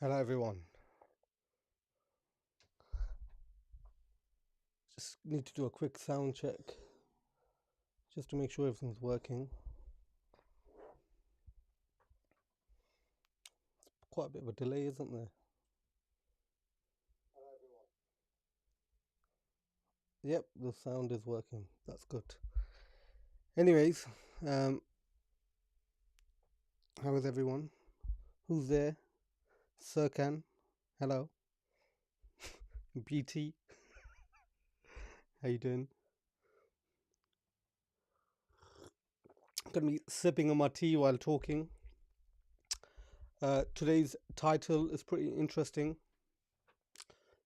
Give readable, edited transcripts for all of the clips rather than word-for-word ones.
Hello everyone. Just need to do a quick sound check just to make sure everything's working. Quite a bit of a delay, isn't there? Hello everyone. Yep, the sound is working. That's good. Anyways, how is everyone? Who's there? Sirkan. Hello. BT. How you doing? Gonna be sipping on my tea while talking. Today's title is pretty interesting.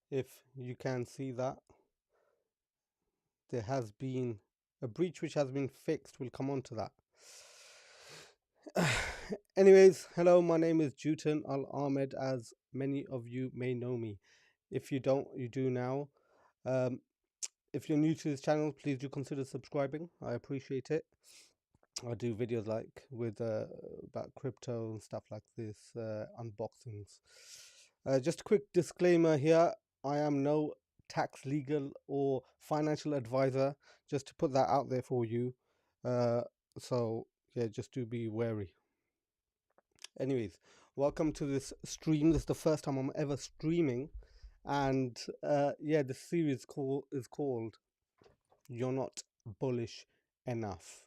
If you can see that, there has been a breach which has been fixed. We'll come on to that. Anyways, hello, my name is Jutan Al Ahmed, as many of you may know me. If you don't, you do now. If you're new to this channel, please do consider subscribing. I appreciate it. I do videos like with about crypto and stuff like this, unboxings. Just a quick disclaimer here: I am no tax, legal, or financial advisor. Just to put that out there for you. So yeah, just do be wary. Anyways, welcome to this stream. This is the first time I'm ever streaming, and yeah, the series is called "You're Not Bullish Enough,"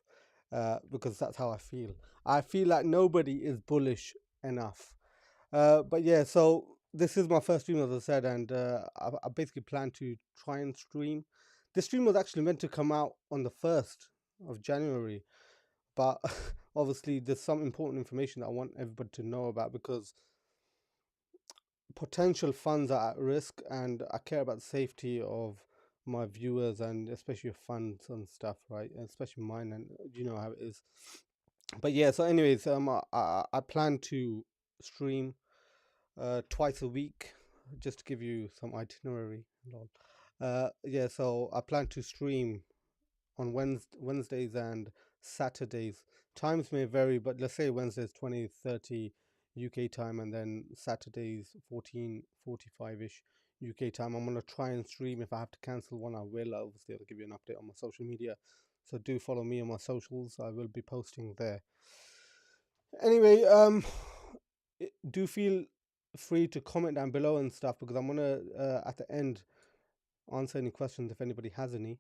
because that's how I feel. I feel like nobody is bullish enough. But yeah, so this is my first stream, as I said, and I basically plan to try and stream. The stream was actually meant to come out on the 1st of January, but obviously there's some important information that I want everybody to know about, because potential funds are at risk and I care about the safety of my viewers, and especially your funds and stuff, right? And especially mine, and you know how it is. But yeah, so anyways, I plan to stream twice a week, just to give you some itinerary and all. Yeah, so I plan to stream on Wednesdays and Saturdays. Times may vary, but let's say Wednesdays 20:30 UK time, and then Saturdays 14:45ish UK time. I'm gonna try and stream. If I have to cancel one, I will. Obviously, I'll give you an update on my social media. So do follow me on my socials. I will be posting there. Anyway, do feel free to comment down below and stuff, because I'm gonna at the end answer any questions if anybody has any.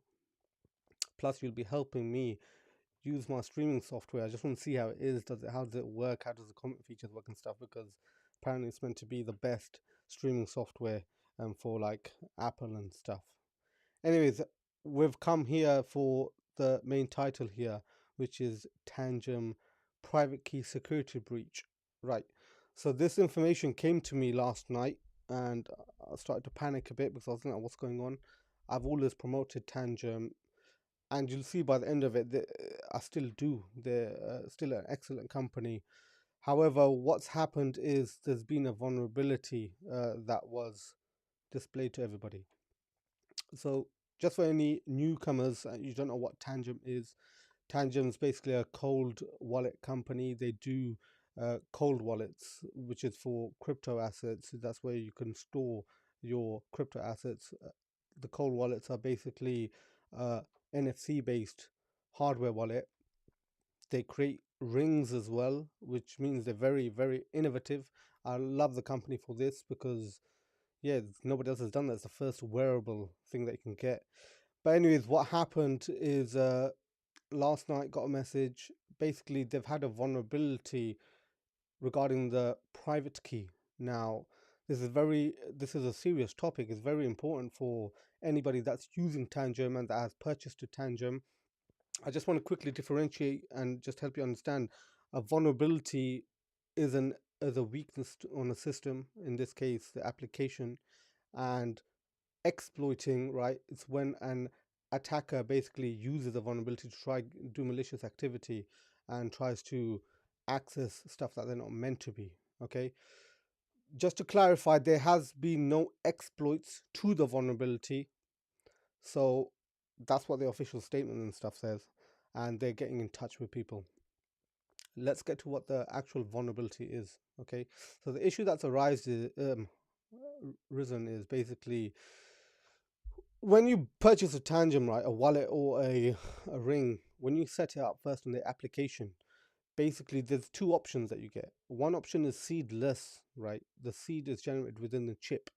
Plus, you'll be helping me use my streaming software. I just want to see how it is. How does it work? How does the comment features work and stuff? Because apparently it's meant to be the best streaming software for like Apple and stuff. Anyways, we've come here for the main title here, which is Tangem private key security breach. Right. So this information came to me last night, and I started to panic a bit because I was thinking, what's going on? I've always promoted Tangem, and you'll see by the end of it that I still do. They're still an excellent company. However, what's happened is there's been a vulnerability that was displayed to everybody. So, just for any newcomers, you don't know what Tangem is. Tangem is basically a cold wallet company. They do cold wallets, which is for crypto assets. That's where you can store your crypto assets. The cold wallets are basically NFC based hardware wallet. They create rings as well, which means they're very, very innovative. I love the company for this because, yeah, nobody else has done that. It's the first wearable thing that you can get. But anyways, what happened is last night got a message. Basically, they've had a vulnerability regarding the private key. Now, this is a serious topic. It's very important for anybody that's using Tangem and that has purchased a Tangem. I just want to quickly differentiate and just help you understand. A vulnerability is a weakness on a system, in this case the application, and exploiting, right? It's when an attacker basically uses a vulnerability to try do malicious activity and tries to access stuff that they're not meant to be. Okay, just to clarify, there has been no exploits to the vulnerability, so that's what the official statement and stuff says, and they're getting in touch with people. let's get to what the actual vulnerability is. Okay, so the issue that's risen is basically when you purchase a Tangem, right, a wallet or a ring, when you set it up first on the application, basically there's two options that you get. One option is seedless, right? The seed is generated within the chip.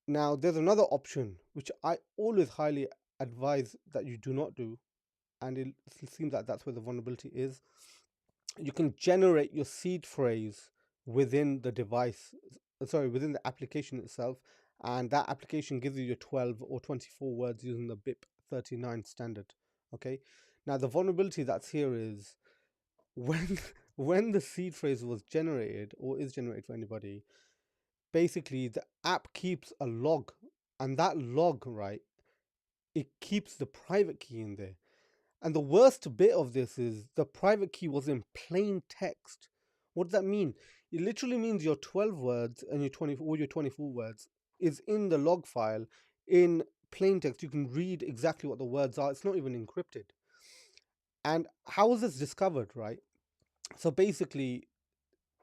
Now there's another option which I always highly advise that you do not do, and it seems like that's where the vulnerability is. You can generate your seed phrase within the device, within the application itself, and that application gives you your 12 or 24 words using the BIP39 standard. Okay, now the vulnerability that's here is when when the seed phrase was generated or is generated for anybody, basically the app keeps a log, and that log, right, it keeps the private key in there. And the worst bit of this is the private key was in plain text. What does that mean? It literally means your 12 words and your 24 words is in the log file in plain text. You can read exactly what the words are. It's not even encrypted. And how was this discovered, right? So basically,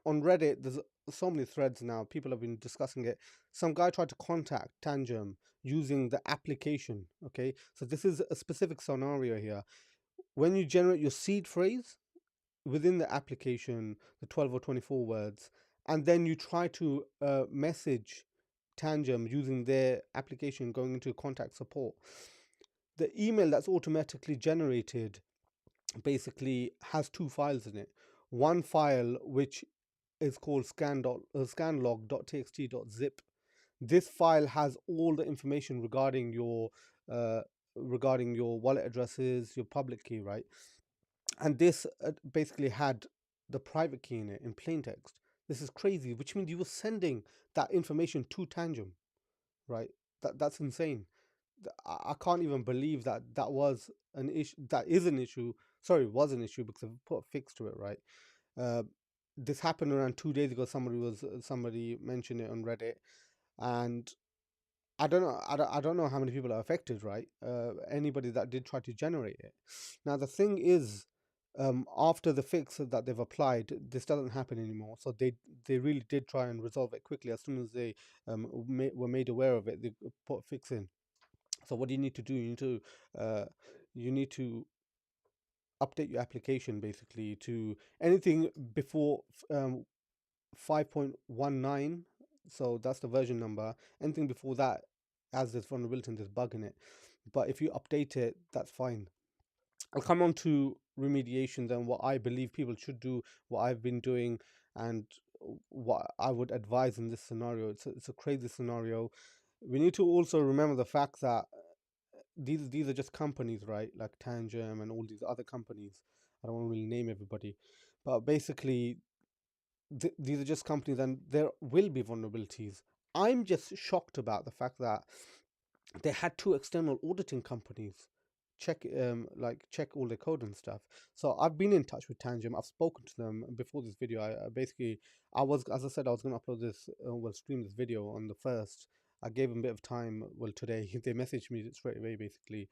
on Reddit, there's so many threads now. People have been discussing it. Some guy tried to contact Tangem using the application. Okay, so this is a specific scenario here. When you generate your seed phrase within the application, the 12 or 24 words, and then you try to message Tangem using their application going into contact support, the email that's automatically generated basically has two files in it. One file which is called scanlog.txt.zip. This file has all the information uh, regarding your wallet addresses, your public key, right? And this basically had the private key in it in plain text. This is crazy, which means you were sending that information to Tangem, right? That's insane. I can't even believe that that was an issue. That is an issue. Sorry, was an issue because I've put a fix to it, right? Uh, this happened around 2 days ago. Somebody mentioned it on Reddit, and I don't know how many people are affected, right? Anybody that did try to generate it. Now the thing is, after the fix that they've applied, this doesn't happen anymore. So they really did try and resolve it quickly. As soon as they were made aware of it, they put a fix in. So what do you need to do? Uh, you need to update your application basically to anything before 5.19. So that's the version number. Anything before that has this vulnerability and this bug in it. But if you update it, that's fine. I'll come on to remediations and what I believe people should do, what I've been doing, and what I would advise in this scenario. It's a crazy scenario. We need to also remember the fact that these are just companies, right? Like Tangem and all these other companies. I don't want to really name everybody, but basically these are just companies, and there will be vulnerabilities. I'm just shocked about the fact that they had two external auditing companies check all the code and stuff. So I've been in touch with Tangem. I've spoken to them before this video. I basically, I was, as I said, I was going to upload this, stream this video on the first. I gave them a bit of time. Well, today they messaged me straight away, basically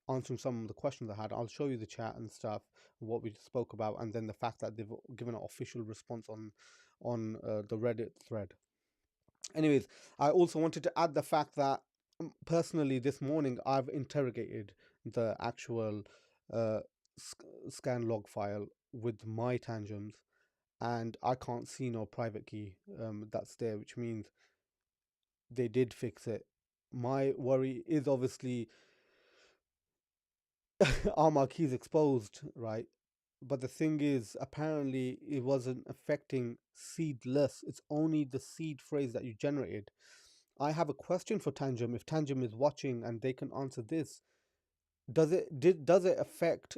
answering some of the questions I had. I'll show you the chat and stuff, what we spoke about, and then the fact that they've given an official response on the Reddit thread. Anyways, I also wanted to add the fact that personally this morning I've interrogated the actual uh, scan log file with my tangems, and I can't see no private key that's there, which means they did fix it. My worry is obviously are my keys exposed, right? But the thing is, apparently it wasn't affecting seedless. It's only the seed phrase that you generated. I have a question for Tangem. If Tangem is watching and they can answer this, does it affect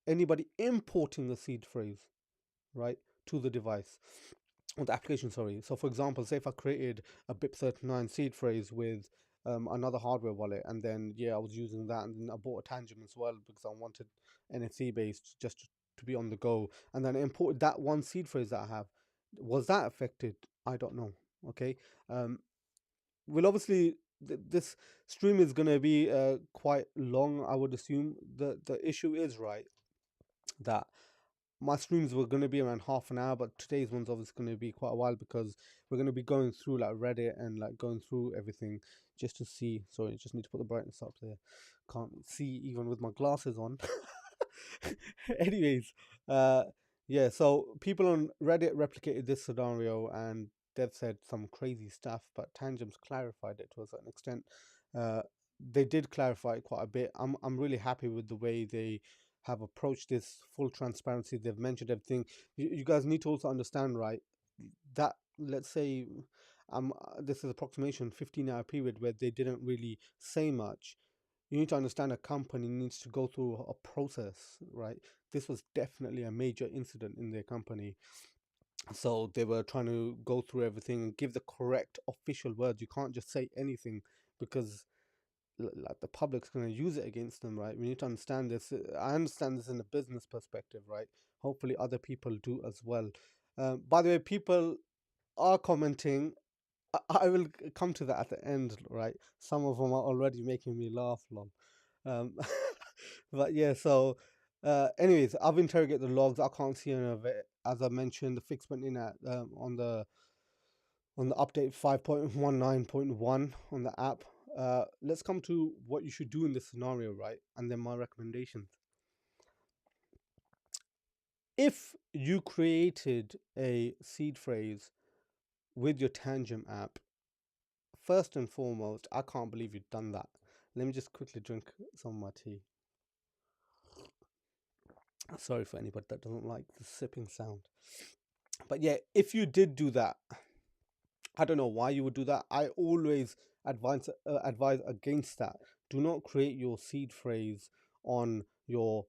anybody importing the seed phrase, right, to the device or the application? Sorry. So, for example, say if I created a BIP39 seed phrase with another hardware wallet, and then I was using that, and then I bought a Tangem as well because I wanted NFC based just to be on the go, and then I imported that one seed phrase that I have. Was that affected? I don't know. Okay. Well, obviously this stream is going to be quite long, I would assume. The issue is, right, that my streams were going to be around half an hour, but today's one's obviously going to be quite a while because we're going to be going through like Reddit and like going through everything just to see. Sorry, I just need to put the brightness up there. Can't see even with my glasses on. Anyways, uh, yeah. So people on Reddit replicated this scenario and they've said some crazy stuff, but Tangem's clarified it to a certain extent. Uh, they did clarify it quite a bit. I'm really happy with the way they have approached this full transparency. They've mentioned everything. You guys need to also understand, right? That let's say, this is approximation 15-hour period where they didn't really say much. You need to understand a company needs to go through a process, right? This was definitely a major incident in their company. So they were trying to go through everything and give the correct official words. You can't just say anything because like the public's going to use it against them, right? We need to understand this. I understand this in a business perspective, right? Hopefully other people do as well. By the way, people are commenting. I will come to that at the end, right? Some of them are already making me laugh, lol. Um, but yeah, so anyways, I've interrogated the logs. I can't see any of it. As I mentioned, the fix went in at on the update 5.19.1 on the app. Let's come to what you should do in this scenario, right? And then my recommendations. If you created a seed phrase with your Tangem app, first and foremost, I can't believe you've done that. Let me just quickly drink some of my tea. Sorry for anybody that doesn't like the sipping sound. But yeah, if you did do that, I don't know why you would do that. I always advise against that. Do not create your seed phrase on your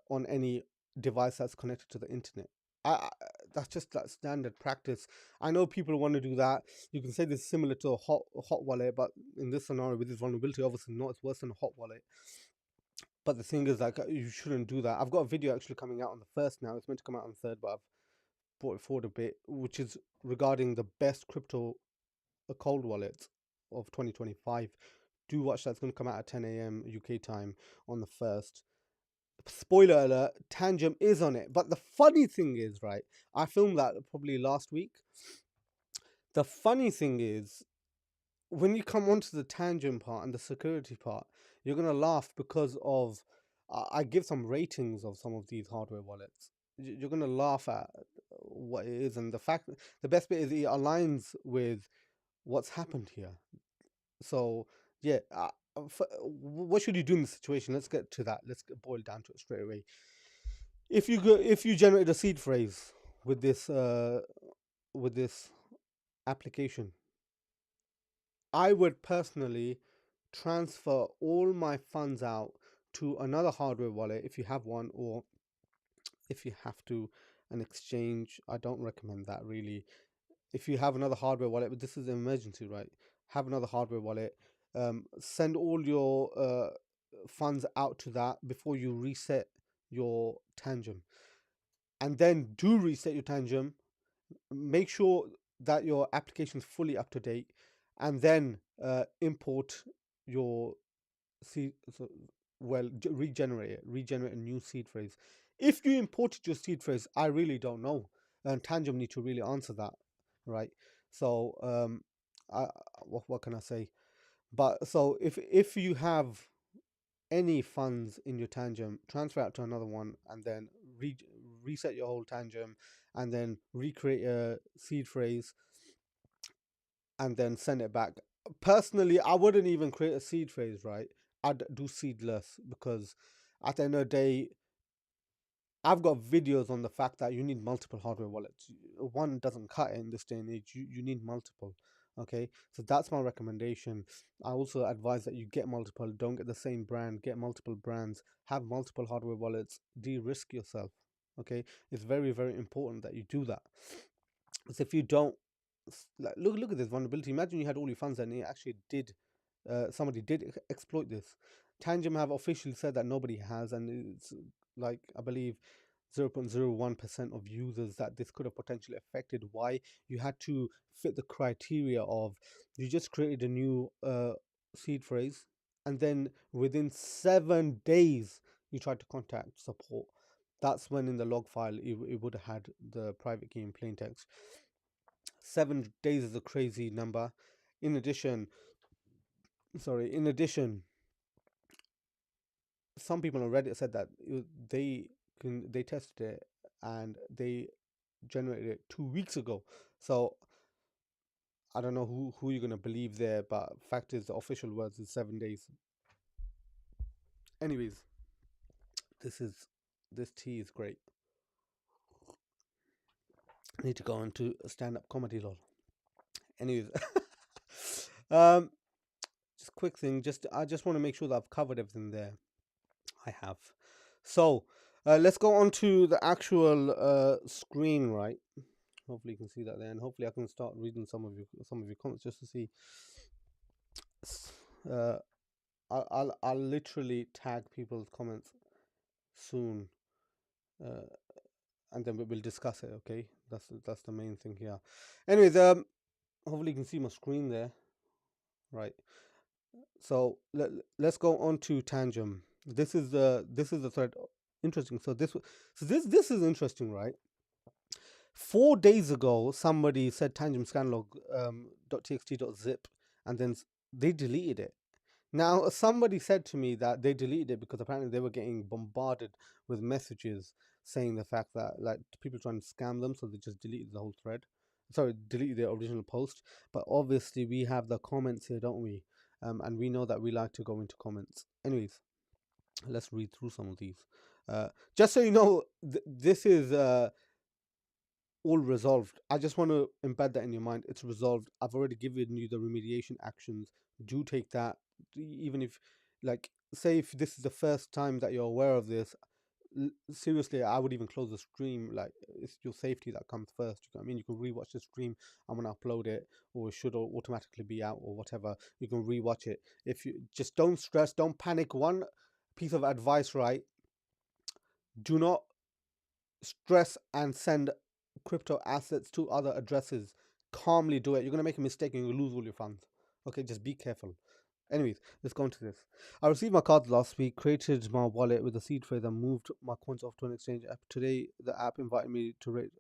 on any device that's connected to the internet. I that's just that standard practice. I know people want to do that. You can say this is similar to a hot wallet, but in this scenario with this vulnerability, obviously not. It's worse than a hot wallet. But the thing is, like, you shouldn't do that. I've got a video actually coming out on the 1st now. It's meant to come out on the 3rd, but I've brought it forward a bit, which is regarding the best crypto cold wallets of 2025. Do watch that. It's going to come out at 10 a.m. UK time on the 1st. Spoiler alert, Tangem is on it. But the funny thing is, right, I filmed that probably last week. The funny thing is, when you come onto the Tangem part and the security part, you're going to laugh because of, I give some ratings of some of these hardware wallets. You're going to laugh at what it is. And the best bit is it aligns with what's happened here. So yeah, what should you do in this situation? Let's get to that. Let's boil down to it straight away. If you generate a seed phrase with this application, I would personally transfer all my funds out to another hardware wallet if you have one, or if you have to, an exchange. I don't recommend that really. If you have another hardware wallet, but this is an emergency, right? Have another hardware wallet. Send all your funds out to that before you reset your Tangem, and then do reset your Tangem. Make sure that your application is fully up to date, and then import your seed. So, well, regenerate a new seed phrase. If you imported your seed phrase, I really don't know, and Tangem need to really answer that, right? So I, what can I say? But so if you have any funds in your Tangem, transfer out to another one, and then reset your whole Tangem, and then recreate a seed phrase, and then send it back. Personally, I wouldn't even create a seed phrase, right? I'd do seedless, because at the end of the day, I've got videos on the fact that you need multiple hardware wallets. One doesn't cut it in this day and age. You need multiple. Okay, so that's my recommendation. I also advise that you get multiple. Don't get the same brand. Get multiple brands. Have multiple hardware wallets. De-risk yourself. Okay, it's very, very important that you do that. Because if you don't, like, look at this vulnerability. Imagine you had all your funds and it actually did. Somebody did exploit this. Tangem have officially said that nobody has, and it's like, I believe, 0.01% of users that this could have potentially affected. Why? You had to fit the criteria of, you just created a new seed phrase, and then within 7 days you tried to contact support. That's when in the log file it would have had the private key in plain text. 7 days is a crazy number. In addition, in addition, some people on Reddit said that they tested it and they generated it 2 weeks ago. So I don't know who you're gonna believe there, but fact is the official words is 7 days. Anyways, this tea is great. I need to go into stand-up comedy, lol. Anyways, um, just quick thing. I just want to make sure that I've covered everything there. I have. So let's go on to the actual screen, right? Hopefully you can see that there, and hopefully I can start reading some of your comments just to see. Uh, I'll literally tag people's comments soon, and then we'll discuss it. Okay, that's the main thing here. Anyways, hopefully you can see my screen there, right? So let's go on to Tangem. This is the thread. Interesting. So this is interesting, right? 4 days ago, somebody said Tangem scanlog .txt.zip, and then they deleted it. Now, somebody said to me that they deleted it because apparently they were getting bombarded with messages saying the fact that like people trying to scam them, so they just deleted the whole thread. Sorry, deleted the original post. But obviously, we have the comments here, don't we? And we know that we like to go into comments. Anyways, let's read through some of these. Just so you know, this is all resolved. I just want to embed that in your mind. It's resolved. I've already given you the remediation actions. Do take that, even if, like, say if this is the first time that you're aware of this. Seriously, I would even close the stream. Like, it's your safety that comes first. You know what I mean? You can rewatch the stream. I'm gonna upload it, or it should automatically be out, or whatever. You can rewatch it. If you just don't stress, don't panic. One piece of advice, right? Do not stress and send crypto assets to other addresses. Calmly do it. You're going to make a mistake and you'll lose all your funds. Okay, just be careful. Anyways, let's go into this. I received my cards last week, created my wallet with a seed phrase, and moved my coins off to an exchange app. Today, the app invited me to rate.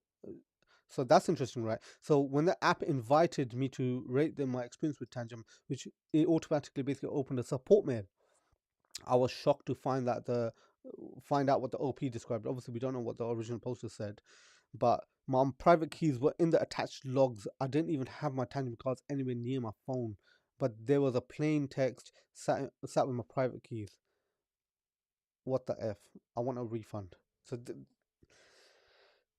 So that's interesting, right? So when the app invited me to rate them my experience with Tangem, which it automatically basically opened a support mail. I was shocked to find that find out what the OP described. Obviously, we don't know what the original poster said, but my private keys were in the attached logs. I didn't even have my Tangem cards anywhere near my phone, but there was a plain text sat with my private keys. What the F? I want a refund. So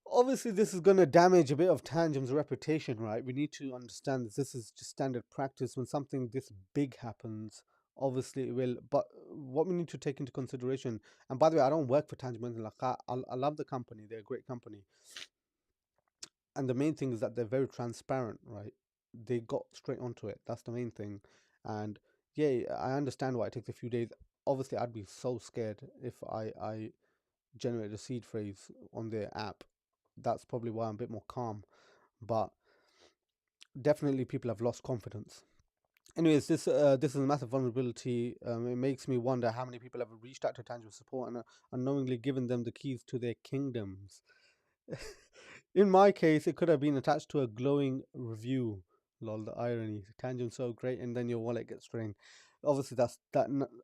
obviously this is going to damage a bit of Tangem's reputation, right? We need to understand this is just standard practice. When something this big happens, obviously it will, but what we need to take into consideration, and by the way, I don't work for Tangem, like I love the company, they're a great company, and the main thing is that they're very transparent, right? They got straight onto it. That's the main thing. And yeah, I understand why it takes a few days. Obviously I'd be so scared if I generate a seed phrase on their app. That's probably why I'm a bit more calm, but definitely people have lost confidence. Anyways, this is a massive vulnerability. It makes me wonder how many people have reached out to Tangible Support and unknowingly given them the keys to their kingdoms. In my case, it could have been attached to a glowing review. Lol, the irony. Tangent's so great, and then your wallet gets drained. Obviously,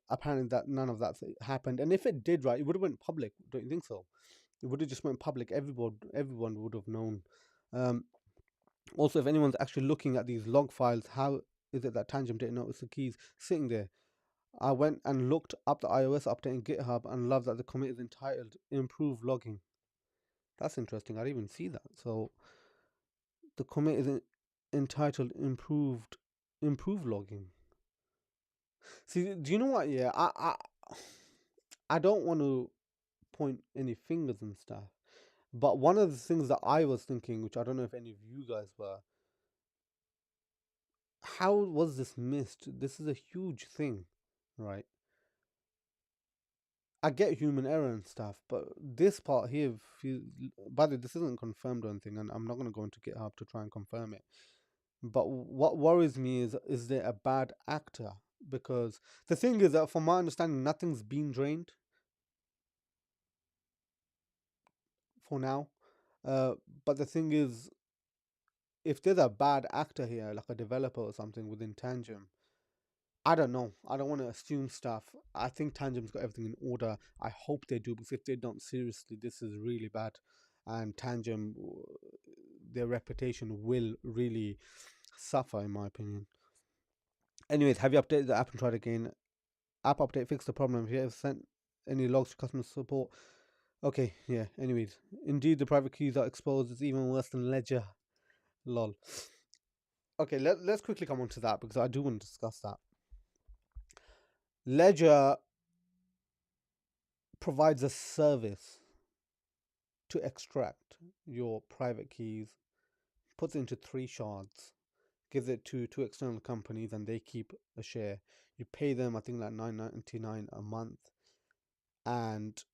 apparently that none of that happened. And if it did, right, it would have went public. Don't you think so? It would have just went public. Everyone would have known. Also, if anyone's actually looking at these log files, how is it that Tangent didn't notice the keys sitting there? I went and looked up the iOS update in GitHub and love that the commit is entitled Improve Logging. That's interesting. I didn't even see that. So the commit is entitled Improve Logging. See, do you know what? Yeah, I don't want to point any fingers and stuff, but one of the things that I was thinking, which I don't know if any of you guys were, how was this missed? This is a huge thing, right? I get human error and stuff, but this part here, by the way, this isn't confirmed or anything, and I'm not going to go into GitHub to try and confirm it. But what worries me is there a bad actor? Because the thing is that, from my understanding, nothing's been drained. for now. But the thing is, if there's a bad actor here, like a developer or something within Tangem, I don't know. I don't want to assume stuff. I think Tangem's got everything in order. I hope they do, because if they don't, seriously, this is really bad. And Tangem, their reputation will really suffer, in my opinion. Anyways, have you updated the app and tried again? App update fixed the problem. If you have sent any logs to customer support. Okay, yeah. Anyways, indeed, the private keys are exposed. It's even worse than Ledger. Lol. Okay, let's quickly come on to that, because I do want to discuss that. Ledger provides a service to extract your private keys, puts it into 3 shards, gives it to 2 external companies, and they keep a share. You pay them, I think, like $9.99 a month, and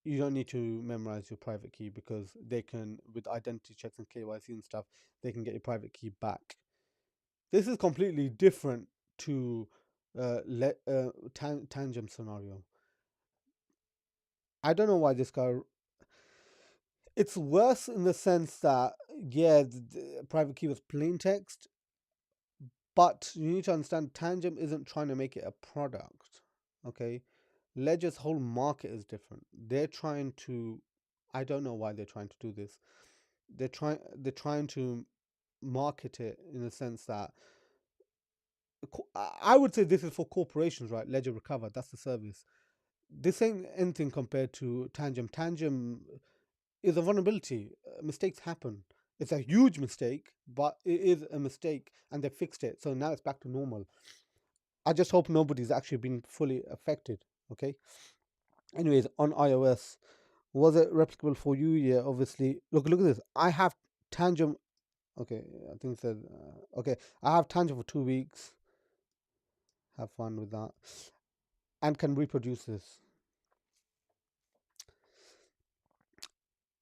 you don't need to memorize your private key, because they can, with identity checks and KYC and stuff, they can get your private key back. This is completely different to Tangem scenario. I don't know why this guy. It's worse in the sense that, yeah, the private key was plain text, but you need to understand Tangem isn't trying to make it a product. Okay, Ledger's whole market is different. They're trying to. I don't know why they're trying to do this. They're trying to market it in the sense that, I would say, this is for corporations, right? Ledger Recover, that's the service. This ain't anything compared to Tangem. Tangem is a vulnerability. Mistakes happen. It's a huge mistake, but it is a mistake, and they fixed it. So now it's back to normal. I just hope nobody's actually been fully affected. Okay. Anyways, on iOS, was it replicable for you? Yeah, obviously. Look at this. I have Tangem. Okay, I think it said. Okay, I have Tangem for 2 weeks. Have fun with that, and can reproduce this.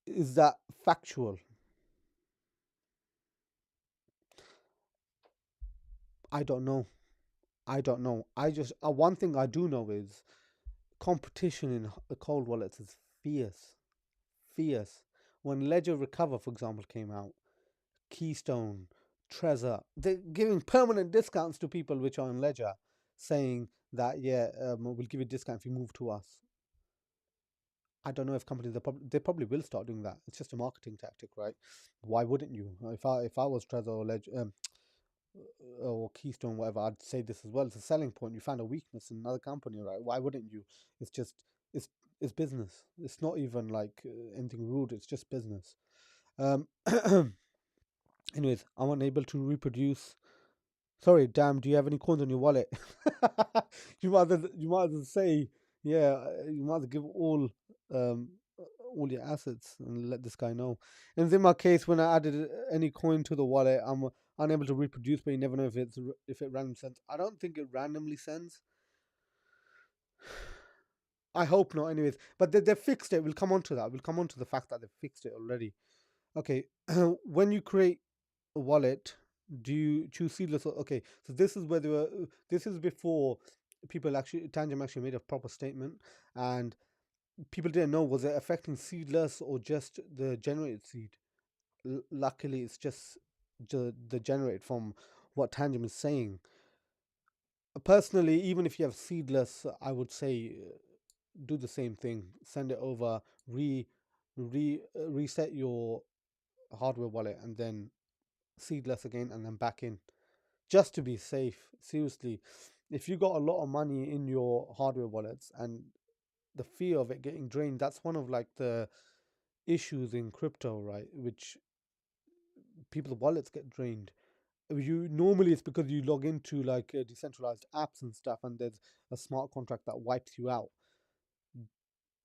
Is that factual? I don't know. I just one thing I do know is competition in the cold wallets is fierce, fierce. When Ledger Recover, for example, came out, Keystone, Trezor, they're giving permanent discounts to people which are in Ledger, saying that, yeah, we'll give you a discount if you move to us. I don't know if companies they probably will start doing that. It's just a marketing tactic, right? Why wouldn't you? If I was Trezor or Ledger, or Keystone, whatever, I'd say this as well. It's a selling point. You found a weakness in another company, right? Why wouldn't you? It's just it's it's business. It's not even like anything rude. It's just business. Um, anyways, I'm unable to reproduce. Sorry, damn. Do you have any coins on your wallet? You might as well say, yeah. You might as well give um all your assets and let this guy know. And in my case, when I added any coin to the wallet, I'm unable to reproduce, but you never know if it randomly sends. I don't think it randomly sends. I hope not, anyways. But they fixed it. We'll come on to that. We'll come on to the fact that they fixed it already. Okay, when you create a wallet, do you choose Seedless? Okay, so this is where they were. This is before people actually Tangem actually made a proper statement, and people didn't know, was it affecting Seedless or just the generated seed. Luckily, it's just the generated from what Tangem is saying. Personally, even if you have Seedless, I would say do the same thing. Send it over, reset your hardware wallet, and then Seedless again, and then back in, just to be safe. Seriously, if you got a lot of money in your hardware wallets and the fear of it getting drained, that's one of like the issues in crypto, right? Which people's wallets get drained. You normally, it's because you log into like decentralized apps and stuff, and there's a smart contract that wipes you out.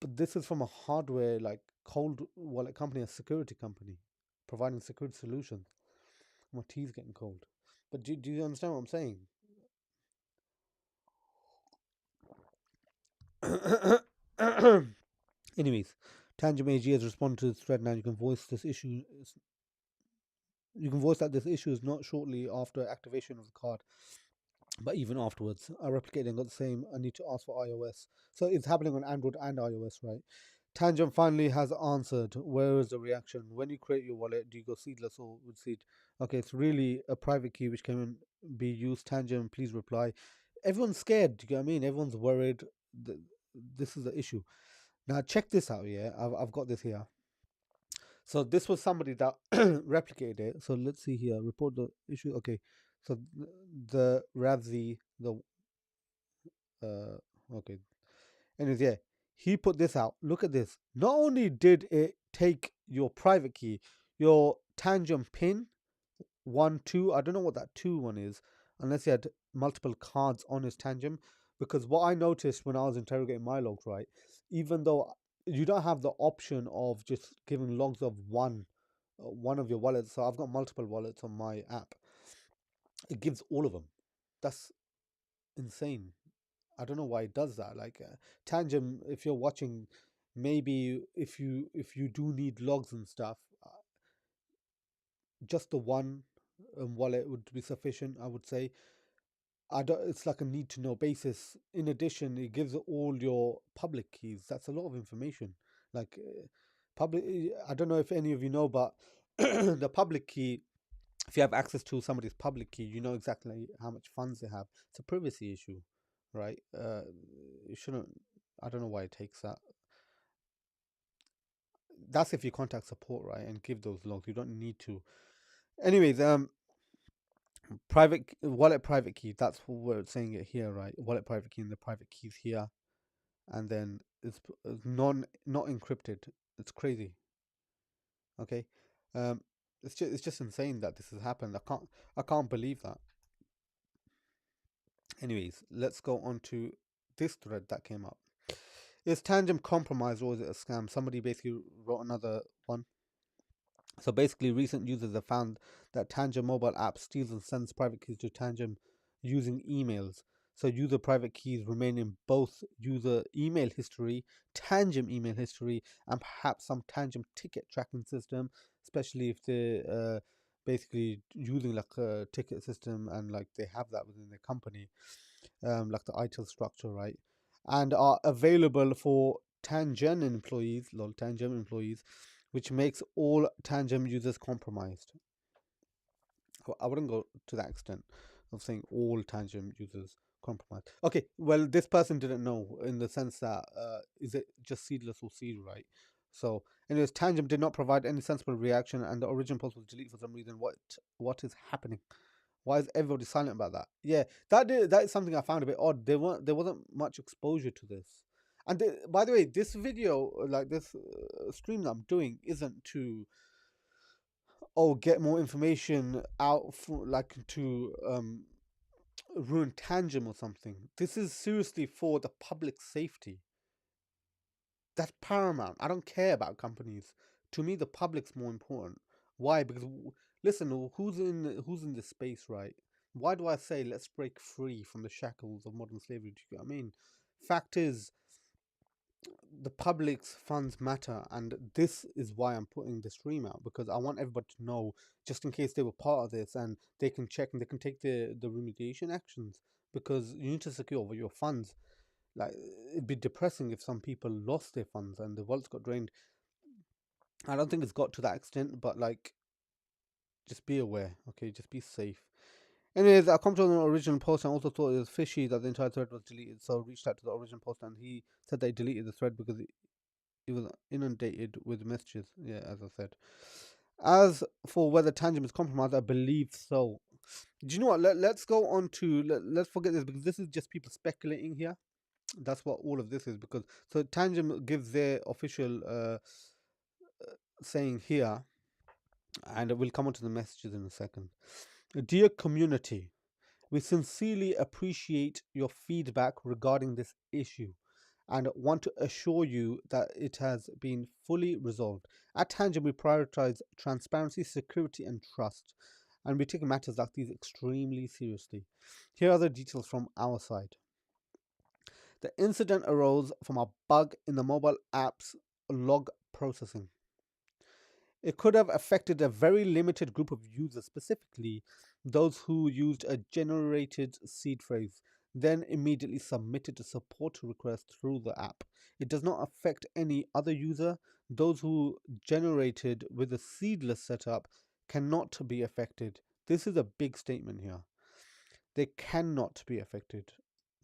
But this is from a hardware, like, cold wallet company, a security company providing security solutions. My tea's getting cold. But do you understand what I'm saying? Anyways, Tangem AG has responded to this thread now. You can voice this issue. You can voice that this issue is not shortly after activation of the card, but even afterwards. I replicated and got the same. I need to ask for iOS. So it's happening on Android and iOS, right? Tangem finally has answered. Where is the reaction? When you create your wallet, do you go seedless or with seed? Okay, it's really a private key which can be used. Tangem, please reply. Everyone's scared. Do you get what I mean? Everyone's worried. This is the issue. Now check this out. Yeah, I've got this here. So this was somebody that replicated it. So let's see here. Report the issue. Okay. So the Ravzi, the okay. Anyways, yeah, he put this out. Look at this. Not only did it take your private key, your Tangem pin 1 2. I don't know what that 2 1 is, unless he had multiple cards on his Tangem. Because what I noticed when I was interrogating my logs, right, even though you don't have the option of just giving logs of one of your wallets. So I've got multiple wallets on my app. It gives all of them. That's insane. I don't know why it does that. Like Tangem, if you're watching, maybe if you do need logs and stuff, just the one wallet would be sufficient, I would say. I don't. It's like a need to know basis. In addition, it gives all your public keys. That's a lot of information. Like public. I don't know if any of you know, but the public key. If you have access to somebody's public key, you know exactly how much funds they have. It's a privacy issue, right? You shouldn't. I don't know why it takes that. That's if you contact support, right, and give those logs. You don't need to. Anyways, private wallet private key. That's what we're saying it here, right? Wallet private key and the private keys here, and then it's not encrypted. It's crazy. Okay, um, it's just insane that this has happened. I can't believe that. Anyways, let's go on to this thread that came up. Is Tangem compromised or is it a scam? Somebody basically wrote another one. So basically, recent users have found that Tangem mobile app steals and sends private keys to Tangem using emails. So user private keys remain in both user email history, Tangem email history, and perhaps some Tangem ticket tracking system, especially if they're basically using like a ticket system and like they have that within their company, like the ITIL structure, right? And are available for Tangem employees, lol, Tangem employees, which makes all Tangem users compromised. I wouldn't go to that extent of saying all Tangem users compromised. Okay, well, this person didn't know in the sense that is it just seedless or seed, right? So, anyways, Tangem did not provide any sensible reaction, and the original post was deleted for some reason. What is happening? Why is everybody silent about that? Yeah, that is something I found a bit odd. There wasn't much exposure to this. And by the way, this video, like this stream that I'm doing, isn't to get more information out for like to ruin Tangem or something. This is seriously for the public safety. That's paramount. I don't care about companies. To me, the public's more important. Why? Because listen, who's in this space, right? Why do I say let's break free from the shackles of modern slavery? Do you get what I mean? Fact is, the public's funds matter, and this is why I'm putting the stream out, because I want everybody to know, just in case they were part of this, and they can check and they can take the remediation actions, because you need to secure your funds. Like, it'd be depressing if some people lost their funds and the wallets got drained. I don't think it's got to that extent, but like, just be aware, okay? Just be safe. Anyways, I commented on the original post and also thought it was fishy that the entire thread was deleted, so I reached out to the original post and he said they deleted the thread because it was inundated with messages. Yeah, as I said. As for whether Tangem is compromised, I believe so. Do you know what? Let's go on to let's forget this, because this is just people speculating here. That's what all of this is, because so Tangem gives their official saying here, and we'll come on to the messages in a second. Dear community, we sincerely appreciate your feedback regarding this issue and want to assure you that it has been fully resolved. At Tangem, we prioritize transparency, security, and trust, and we take matters like these extremely seriously. Here are the details from our side. The incident arose from a bug in the mobile app's log processing. It could have affected a very limited group of users, specifically those who used a generated seed phrase. then immediately submitted a support request through the app. It does not affect any other user. Those who generated with a seedless setup cannot be affected. This is a big statement here. They cannot be affected,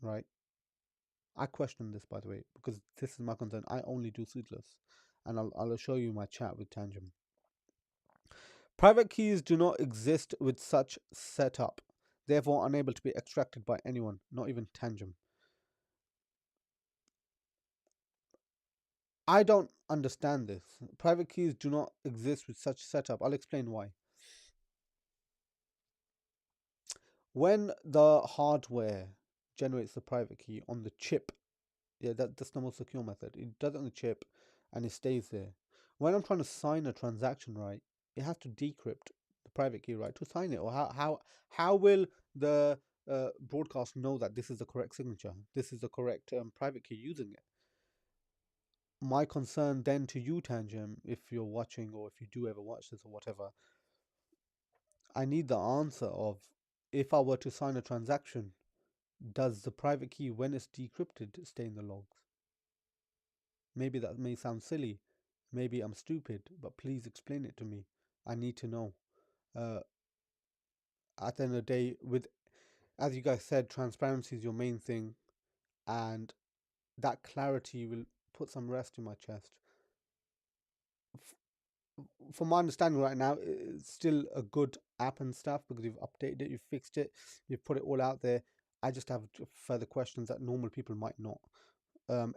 right? I question this, by the way, because this is my concern. I only do seedless, and I'll show you my chat with Tangem. Private keys do not exist with such setup, therefore unable to be extracted by anyone, not even Tangem. I don't understand this. Private keys do not exist with such setup. I'll explain why. When the hardware generates the private key on the chip, yeah, that's the most secure method. It does it on the chip and it stays there. When I'm trying to sign a transaction, right, it has to decrypt the private key, right, to sign it. Or how will the broadcast know that this is the correct signature? This is the correct private key using it. My concern then to you, Tangem, if you're watching or if you do ever watch this or whatever, I need the answer of, if I were to sign a transaction, does the private key, when it's decrypted, stay in the logs? Maybe that may sound silly. Maybe I'm stupid, but please explain it to me. I need to know. Uh, at the end of the day, as you guys said, transparency is your main thing, and that clarity will put some rest in my chest. From my understanding right now, it's still a good app and stuff because you've updated it, you've fixed it, you've put it all out there. I just have further questions that normal people might not.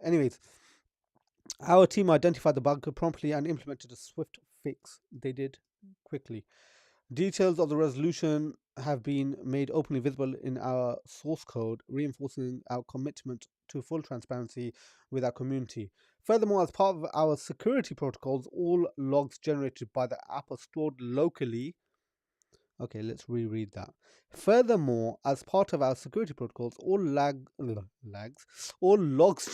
Anyways, our team identified the bug promptly and implemented a swift fix. They did quickly. Details of the resolution have been made openly visible in our source code, reinforcing our commitment to full transparency with our community. Furthermore, as part of our security protocols, all logs generated by the app are stored locally. Okay, let's reread that. Furthermore, as part of our security protocols, all logs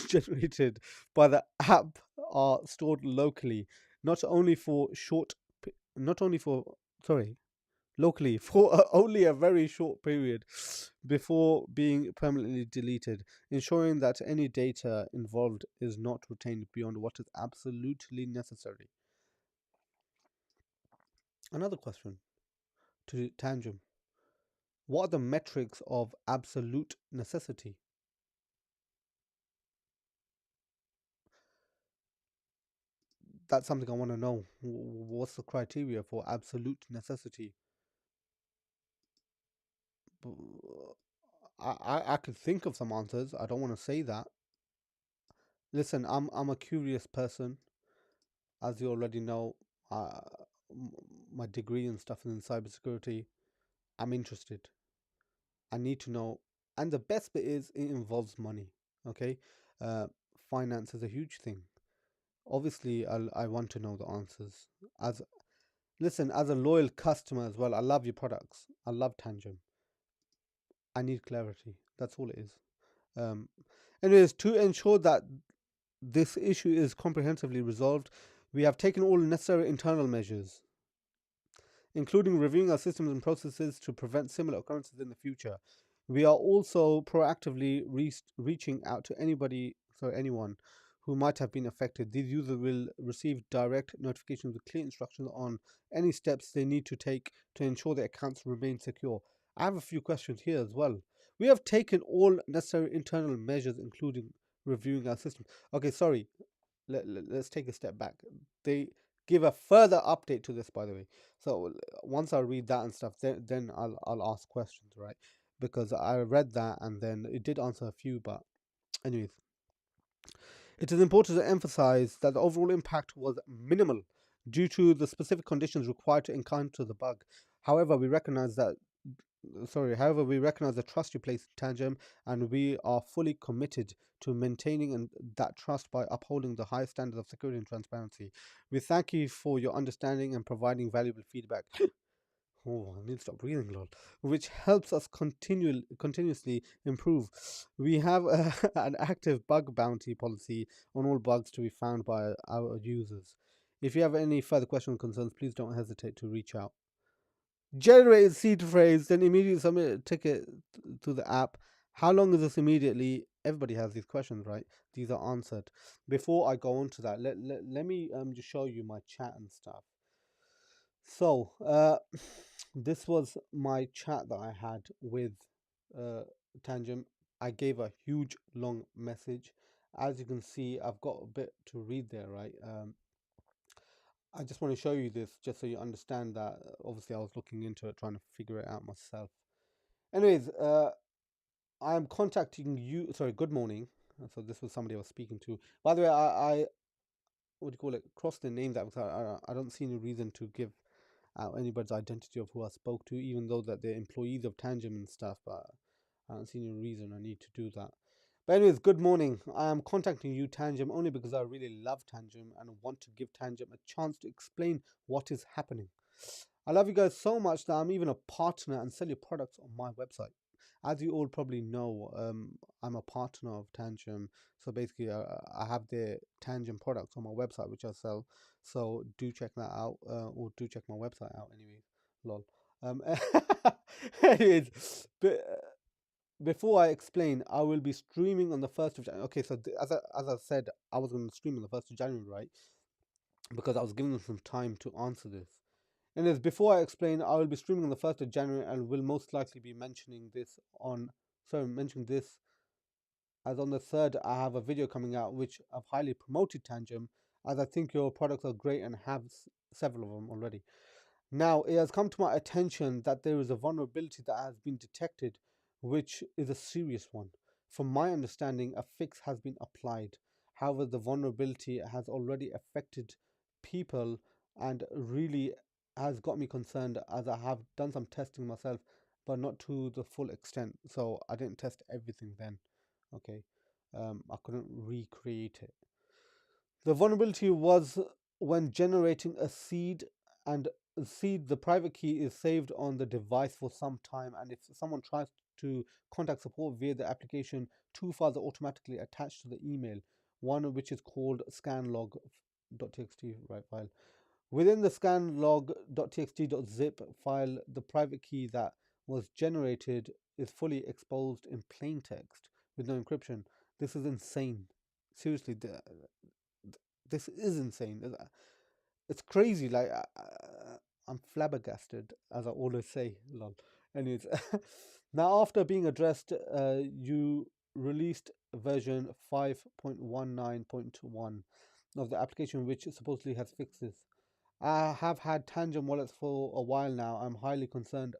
generated by the app are stored locally, not only for locally for only a very short period before being permanently deleted, ensuring that any data involved is not retained beyond what is absolutely necessary. Another question to Tangem. What are the metrics of absolute necessity? That's something I want to know. What's the criteria for absolute necessity? I could think of some answers. I don't want to say that. Listen, I'm a curious person, as you already know. Uh, my degree and stuff in cybersecurity. I'm interested. I need to know, and the best bit is it involves money. Okay, uh, finance is a huge thing. Obviously, I want to know the answers. As Listen, as a loyal customer as well, I love your products. I love Tangem. I need clarity. That's all it is. Um, Anyways, to ensure that this issue is comprehensively resolved, we have taken all necessary internal measures, including reviewing our systems and processes to prevent similar occurrences in the future. We are also proactively reaching out to anyone who might have been affected. These users will receive direct notifications with clear instructions on any steps they need to take to ensure their accounts remain secure. I have a few questions here as well. We have taken all necessary internal measures, including reviewing our system. Okay, sorry. Let's take a step back. They give a further update to this, by the way. So once I read that and stuff, then I'll ask questions, right? Because I read that and then it did answer a few, but anyways, it is important to emphasize that the overall impact was minimal due to the specific conditions required to encounter the bug. However, we recognize the trust you place in Tangem, and we are fully committed to maintaining that trust by upholding the highest standards of security and transparency. We thank you for your understanding and providing valuable feedback. Oh, I need to stop breathing, lol. Which helps us continuously improve. We have an active bug bounty policy on all bugs to be found by our users. If you have any further questions or concerns, please don't hesitate to reach out. Generate seed phrase, then immediately submit a ticket to the app. How long is this immediately? Everybody has these questions, right? These are answered. Before I go on to that, let me just show you my chat and stuff. So, this was my chat that I had with uh, Tangem. I gave a huge long message. As you can see, I've got a bit to read there, right? I just want to show you this just so you understand that obviously I was looking into it, trying to figure it out myself. Anyways, I am contacting you. Sorry, good morning. So this was somebody I was speaking to. By the way, I what do you call it? Crossed the names out because I don't see any reason to give out anybody's identity of who I spoke to, even though that they're employees of Tangem and stuff. But I don't see any reason I need to do that. But anyways, good morning. I am contacting you, Tangem, only because I really love Tangem and want to give Tangem a chance to explain what is happening. I love you guys so much that I'm even a partner and sell your products on my website. As you all probably know, I'm a partner of Tangem. So basically, I have their Tangem products on my website, which I sell. So do check that out, or do check my website out. Anyways, lol. Um, anyways, before I explain, I will be streaming on the 1st of January. Okay, so as I said, I was going to stream on the 1st of January, right? Because I was giving them some time to answer this. And as before I explain, I will be streaming on the 1st of January and will most likely be mentioning this as on the 3rd. I have a video coming out which I've highly promoted Tangem, as I think your products are great and have several of them already. Now, it has come to my attention that there is a vulnerability that has been detected, which is a serious one. From my understanding, a fix has been applied. However, the vulnerability has already affected people and really has got me concerned, as I have done some testing myself, but not to the full extent. So I didn't test everything then. Okay, I couldn't recreate it. The vulnerability was when generating a seed, and seed, the private key is saved on the device for some time, and if someone tries to contact support via the application, two files are automatically attached to the email, one of which is called scanlog.txt, right, file. Within the scanlog.txt.zip file, the private key that was generated is fully exposed in plain text with no encryption. This is insane. Seriously, this is insane. It's crazy. Like I'm flabbergasted, as I always say. Lol. Anyways, now after being addressed, you released version 5.19.1 of the application, which supposedly has fixes. I have had Tangem wallets for a while now. I'm highly concerned.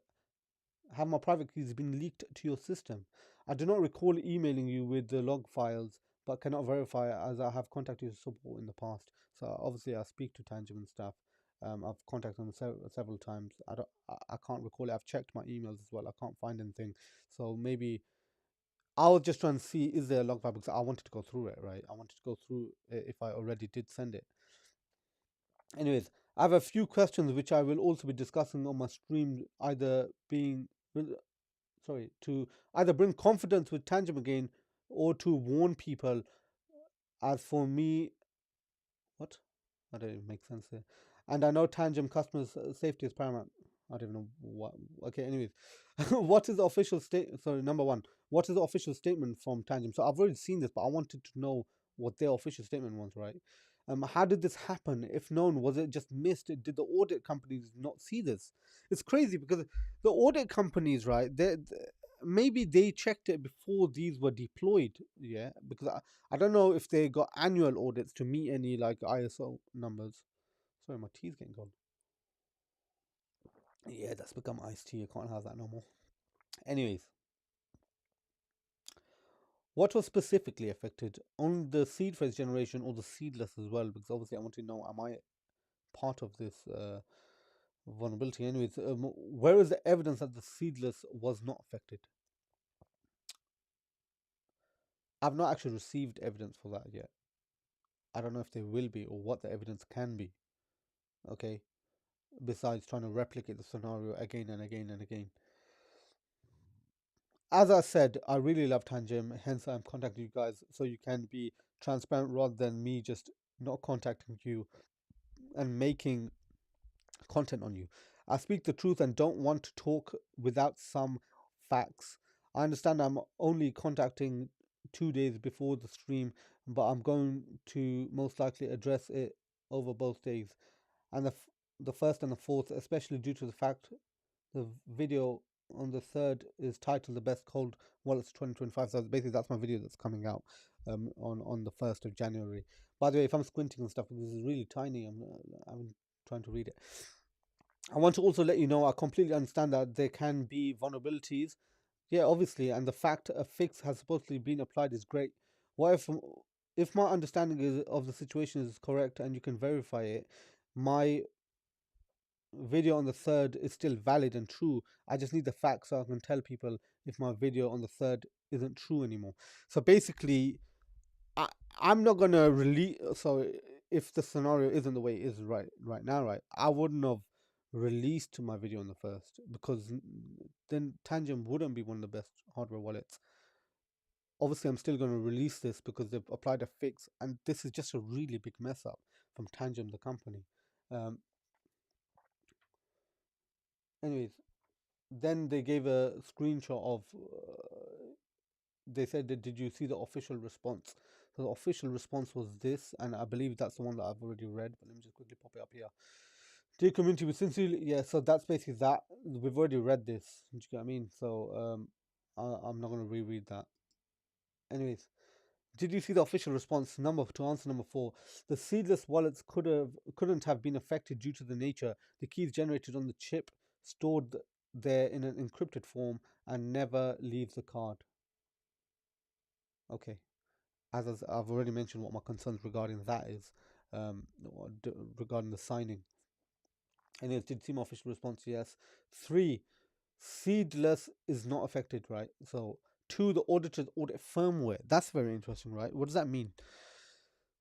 Have my private keys been leaked to your system? I do not recall emailing you with the log files, but cannot verify as I have contacted support in the past. So obviously I speak to Tangem and stuff. I've contacted them several times. I can't recall it. I've checked my emails as well. I can't find anything. So maybe I'll just try and see, is there a log file, because I wanted to go through it, right? I wanted to go through it if I already did send it. Anyways, I have a few questions which I will also be discussing on my stream, either being to either bring confidence with Tangem again, or to warn people. As for me, what? I don't even make sense here. And I know Tangem customers' safety is paramount. I don't even know what. Okay, anyways, what is the official state? Sorry, number one, what is the official statement from Tangem? So I've already seen this, but I wanted to know what their official statement was, right? How did this happen? If known, was it just missed? Did the audit companies not see this? It's crazy because the audit companies, right? Maybe they checked it before these were deployed. Yeah, because I don't know if they got annual audits to meet any like ISO numbers. Sorry, my tea's getting cold. Yeah, that's become iced tea. I can't have that no more. Anyways, what was specifically affected on the seed phase generation or the seedless as well? Because obviously I want to know, am I part of this vulnerability? Anyways, where is the evidence that the seedless was not affected? I've not actually received evidence for that yet. I don't know if there will be or what the evidence can be. Okay, besides trying to replicate the scenario again and again and again. As I said, I really love Tangem, hence I'm contacting you guys so you can be transparent rather than me just not contacting you and making content on you. I speak the truth and don't want to talk without some facts. I understand I'm only contacting 2 days before the stream, but I'm going to most likely address it over both days. And the first and the fourth, especially due to the fact the video on the third is titled "The Best Cold Wallets 2025." So basically, that's my video that's coming out on the 1st of January. By the way, if I'm squinting and stuff, this is really tiny. I'm trying to read it. I want to also let you know I completely understand that there can be vulnerabilities. Yeah, obviously, and the fact a fix has supposedly been applied is great. What if my understanding of the situation is correct and you can verify it? My video on the third is still valid and true. I just need the facts so I can tell people if my video on the third isn't true anymore. So basically, I, I'm not gonna release. So if the scenario isn't the way it is right now, right, I wouldn't have released my video on the first, because then Tangem wouldn't be one of the best hardware wallets. Obviously, I'm still going to release this because they've applied a fix, and this is just a really big mess up from Tangem, the company. Um, Anyways, then they gave a screenshot of. They said that, did you see the official response? So the official response was this, and I believe that's the one that I've already read. But let me just quickly pop it up here. Dear community, we sincerely, yeah. So that's basically that. We've already read this. Do you get what I mean? So I'm not going to reread that. Anyways, did you see the official response? To answer number 4, the seedless wallets couldn't have been affected due to the nature. The keys generated on the chip stored there in an encrypted form and never leave the card. Okay, I've already mentioned what my concerns regarding that is, regarding the signing. Anyways, did you see my official response? Yes. 3, Seedless is not affected, right? So 2, the auditors audit firmware. That's very interesting, right? What does that mean?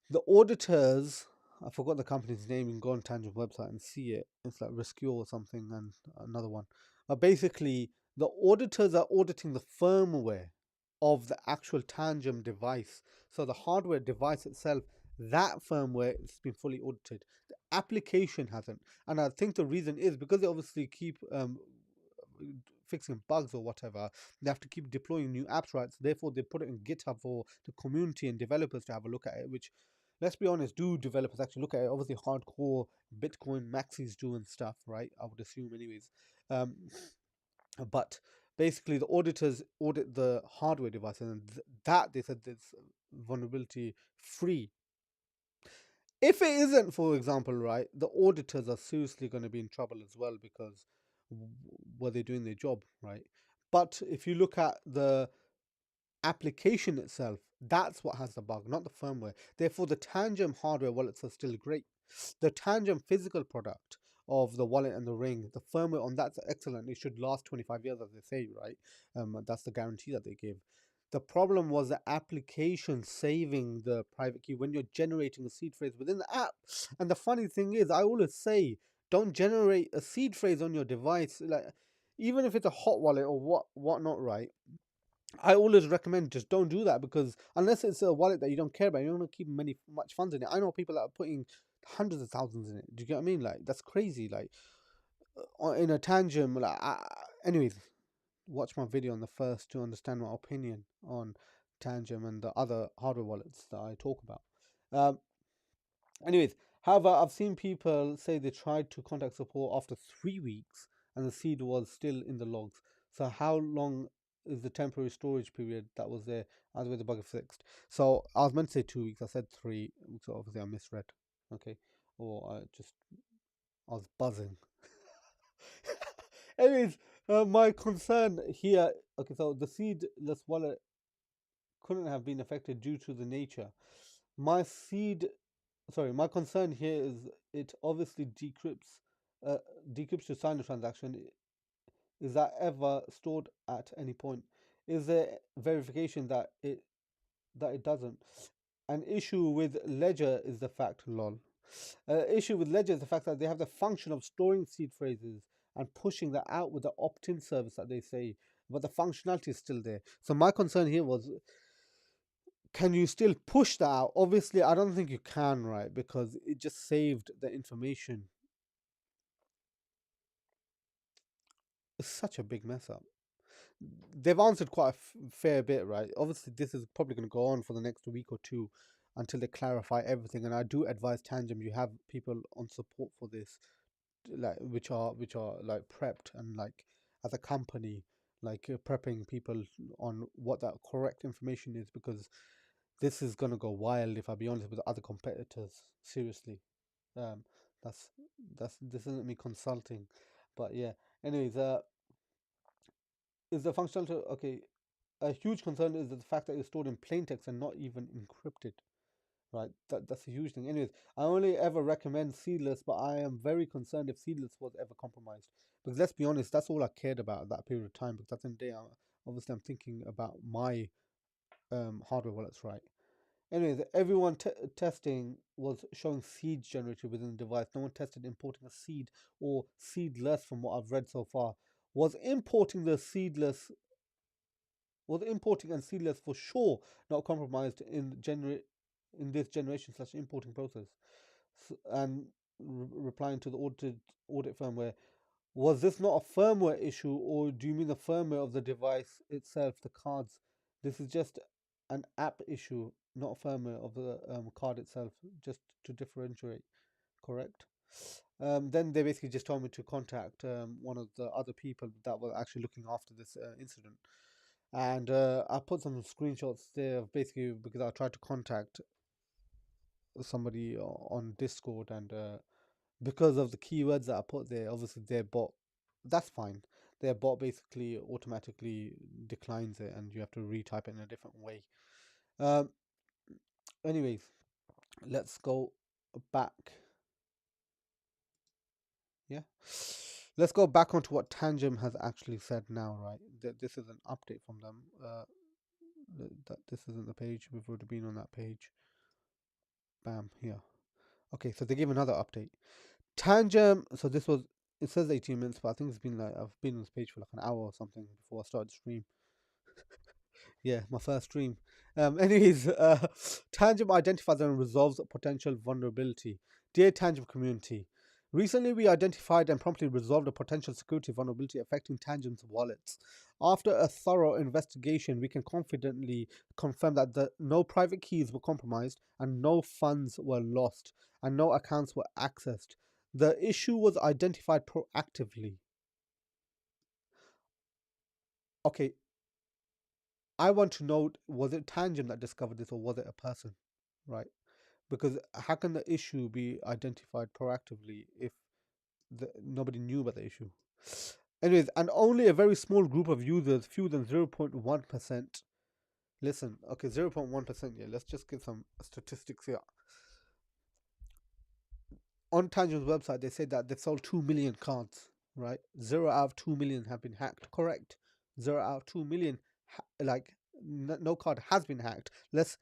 The auditors, I forgot the company's name. You can go on Tangem website and see it. It's like Rescue or something, and another one. But basically, the auditors are auditing the firmware of the actual Tangem device. So the hardware device itself, that firmware has been fully audited. The application hasn't, and I think the reason is because they obviously keep fixing bugs or whatever. They have to keep deploying new apps, right? So therefore, they put it in GitHub for the community and developers to have a look at it, which, let's be honest, do developers actually look at it? Obviously, hardcore Bitcoin maxis do and stuff, right? I would assume, anyways. Um, but basically, the auditors audit the hardware device, and that they said this vulnerability free. If it isn't, for example, right, the auditors are seriously going to be in trouble as well, because were they doing their job, right? But if you look at the application itself, that's what has the bug, not the firmware. Therefore, the Tangem hardware wallets are still great. The Tangem physical product of the wallet and the ring, the firmware on that's excellent. It should last 25 years, as they say, right? That's the guarantee that they give. The problem was the application saving the private key when you're generating a seed phrase within the app. And the funny thing is, I always say, don't generate a seed phrase on your device, like even if it's a hot wallet or whatnot, right? I always recommend just don't do that, because unless it's a wallet that you don't care about, you don't want to keep much funds in it. I know people that are putting hundreds of thousands in it. Do you get what I mean? Like, that's crazy. Like, in a Tangem, like, anyways, watch my video on the first to understand my opinion on Tangem and the other hardware wallets that I talk about. Um, Anyways, however, I've seen people say they tried to contact support after 3 weeks and the seed was still in the logs. So how long is the temporary storage period that was there as with the bug fixed? So I was meant to say 2 weeks. I said 3. So obviously I misread. Okay, or I was buzzing. Anyways, my concern here. Okay, so the seedless wallet couldn't have been affected due to the nature. My seed my concern here is it obviously uh, decrypts to sign a transaction. Is that ever stored at any point? Is there verification that it doesn't? An issue with Ledger is the fact, lol. Issue with Ledger is the fact that they have the function of storing seed phrases and pushing that out with the opt-in service that they say, but the functionality is still there. So my concern here was, can you still push that out? Obviously, I don't think you can, right? Because it just saved the information. It's such a big mess up. they've answered quite a fair bit, right? Obviously, this is probably going to go on for the next week or two until they clarify everything. And I do advise Tangem, you have people on support for this, like which are like prepped and like as a company, like prepping people on what that correct information is, because this is gonna go wild if I be honest with other competitors. Seriously, um, that's this isn't me consulting, but yeah. Anyways, is the functionality okay? A huge concern is the fact that it's stored in plain text and not even encrypted. Right, that's a huge thing. Anyways, I only ever recommend Seedless, but I am very concerned if Seedless was ever compromised. Because let's be honest, that's all I cared about at that period of time. Because at the end of the day, obviously, I'm thinking about my hardware wallets, right? Anyways, everyone testing was showing seeds generated within the device. No one tested importing a seed or seedless, from what I've read so far. Was importing the seedless was importing and seedless for sure not compromised in this generation slash importing process. And replying to the audit firmware, was this not a firmware issue, or do you mean the firmware of the device itself, the cards? This is just an app issue, not a firmware of the card itself, just to differentiate. Correct. Then they basically just told me to contact one of the other people that were actually looking after this incident. And I put some screenshots there of basically because I tried to contact somebody on Discord, and because of the keywords that I put there, obviously their bot, that's fine. Their bot basically automatically declines it, and you have to retype it in a different way. Um, anyways, let's go back. Yeah, let's go back onto what Tangem has actually said now, right? This is an update from them. That this isn't the page. We've already been on that page. Bam, here. Okay, so they give another update. Tangem. So this was. It says 18 minutes, but I think it's been like I've been on this page for like an hour or something before I started the stream. Yeah, my first stream. Anyways, Tangem identifies and resolves a potential vulnerability. Dear Tangem community, recently we identified and promptly resolved a potential security vulnerability affecting Tangem's wallets. After a thorough investigation, we can confidently confirm that no private keys were compromised and no funds were lost and no accounts were accessed. The issue was identified proactively. Okay, I want to know, was it Tangent that discovered this or was it a person? Right? Because how can the issue be identified proactively if nobody knew about the issue? Anyways, and only a very small group of users, fewer than 0.1%. Listen, okay, 0.1%. Yeah, let's just get some statistics here. On Tangent's website, they said that they've sold 2 million cards, right? 0 out of 2 million have been hacked. Correct. 0 out of 2 million, like, no card has been hacked. Let's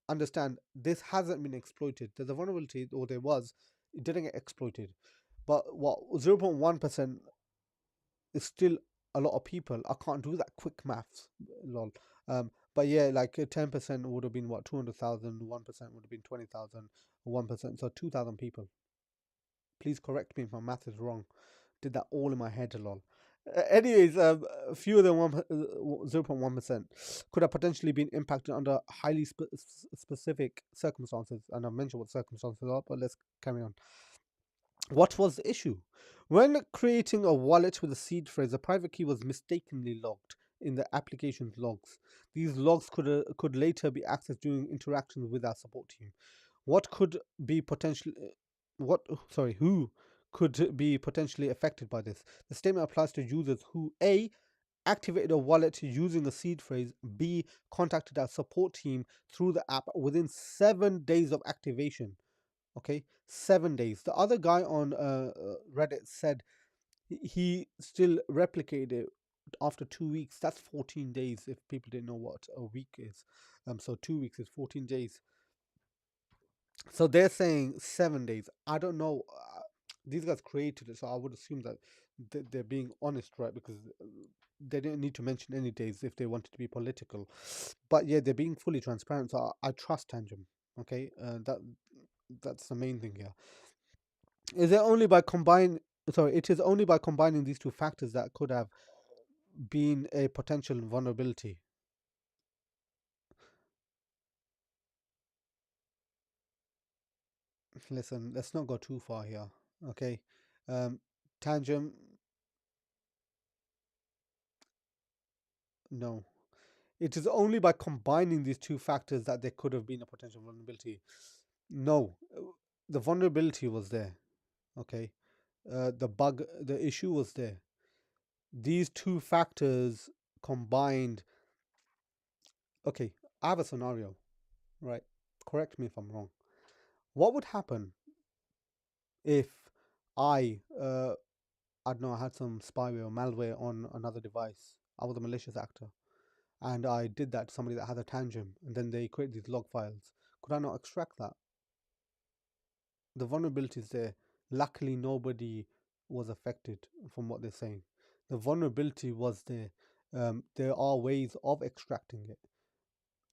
understand, this hasn't been exploited. There's a vulnerability, or there was, it didn't get exploited. But what, 0.1% is still a lot of people. I can't do that quick maths, lol. But yeah, like 10% would have been what, 200,000, 1% would have been 20,000, 1%, so 2,000 people. Please correct me if my math is wrong. Did that all in my head, lol. Anyways, fewer than 0.1% could have potentially been impacted under highly specific circumstances. And I've mentioned what circumstances are, but let's carry on. What was the issue? When creating a wallet with a seed phrase, a private key was mistakenly logged in the application's logs. These logs could later be accessed during interactions with our support team. What could be potentially who could be potentially affected by this? The statement applies to users who A, activated a wallet using a seed phrase, B, contacted our support team through the app within 7 days of activation. Okay, 7 days. The other guy on Reddit said he still replicated it after 2 weeks. That's 14 days if people didn't know what a week is. So 2 weeks is 14 days. So they're saying 7 days. I don't know. These guys created it, so I would assume that they're being honest, right? Because they didn't need to mention any days if they wanted to be political. But yeah, they're being fully transparent. So I trust Tangem. Okay, that's the main thing here. Is it only by combine? Sorry, it is only by combining these two factors that could have been a potential vulnerability? Listen, let's not go too far here. Okay. Um, Tangem, no. It is only by combining these two factors that there could have been a potential vulnerability. No, the vulnerability was there. Okay. The bug, the issue was there. These two factors combined. Okay, I have a scenario, right? Correct me if I'm wrong. What would happen if I, I don't know, I had some spyware or malware on another device? I was a malicious actor, and I did that to somebody that had a Tangem, and then they create these log files. Could I not extract that? The vulnerability is there. Luckily, nobody was affected from what they're saying. The vulnerability was there. There are ways of extracting it.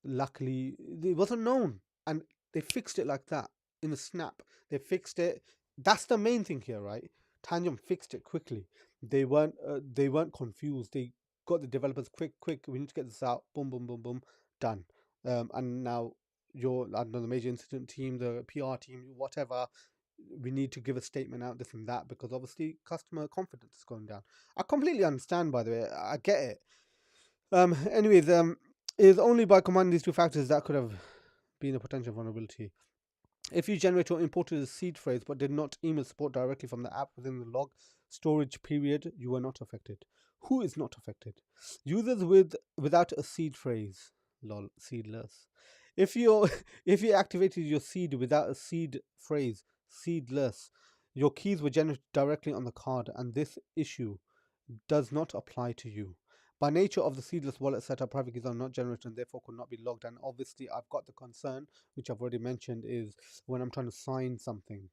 Luckily, it wasn't known, and they fixed it like that in a snap. They fixed it. That's the main thing here, right? Tangent fixed it quickly. They weren't confused. They got the developers quick. We need to get this out. Boom, boom, boom, boom, done. And now I don't know, the major incident team, the PR team, whatever. We need to give a statement out, this and that, because obviously customer confidence is going down. I completely understand, by the way. I get it. Anyways, it is only by combining these two factors that could have been a potential vulnerability. If you generate or imported a seed phrase but did not email support directly from the app within the log storage period, you were not affected. Who is not affected? Users without a seed phrase. Lol, seedless. If you if you activated your seed without a seed phrase, seedless, your keys were generated directly on the card, and this issue does not apply to you. By nature of the seedless wallet setup, private keys are not generated and therefore could not be logged. And obviously, I've got the concern, which I've already mentioned, is when I'm trying to sign something,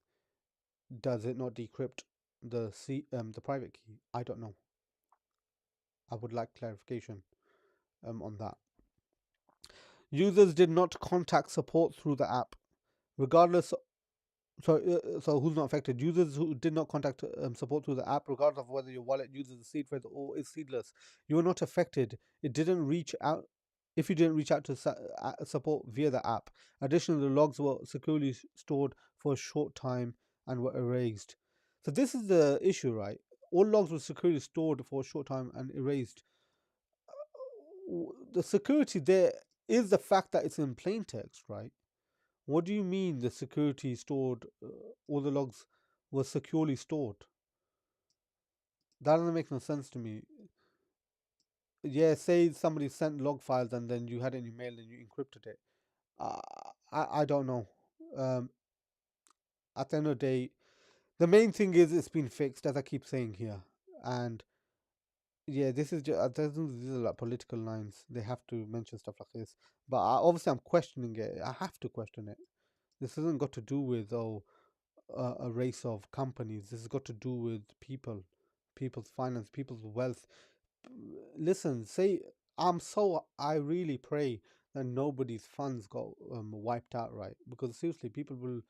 does it not decrypt the private key? I don't know. I would like clarification on that. Users did not contact support through the app, regardless. So who's not affected? Users who did not contact support through the app, regardless of whether your wallet uses a seed phrase or is seedless, you are not affected. It didn't reach out. If you didn't reach out to support via the app. Additionally, the logs were securely stored for a short time and were erased. So this is the issue, right? All logs were securely stored for a short time and erased. The security there is the fact that it's in plain text, right? What do you mean the security stored, all the logs were securely stored? That doesn't make no sense to me. Yeah, say somebody sent log files and then you had it in your mail and you encrypted it. Uh, I don't know. Um, at the end of the day, the main thing is it's been fixed, as I keep saying here. And yeah, this is just, these are like political lines. They have to mention stuff like this. But obviously, I'm questioning it. I have to question it. This hasn't got to do with, a race of companies. This has got to do with people, people's finance, people's wealth. Listen, say I really pray that nobody's funds got wiped out, right? Because seriously, people will.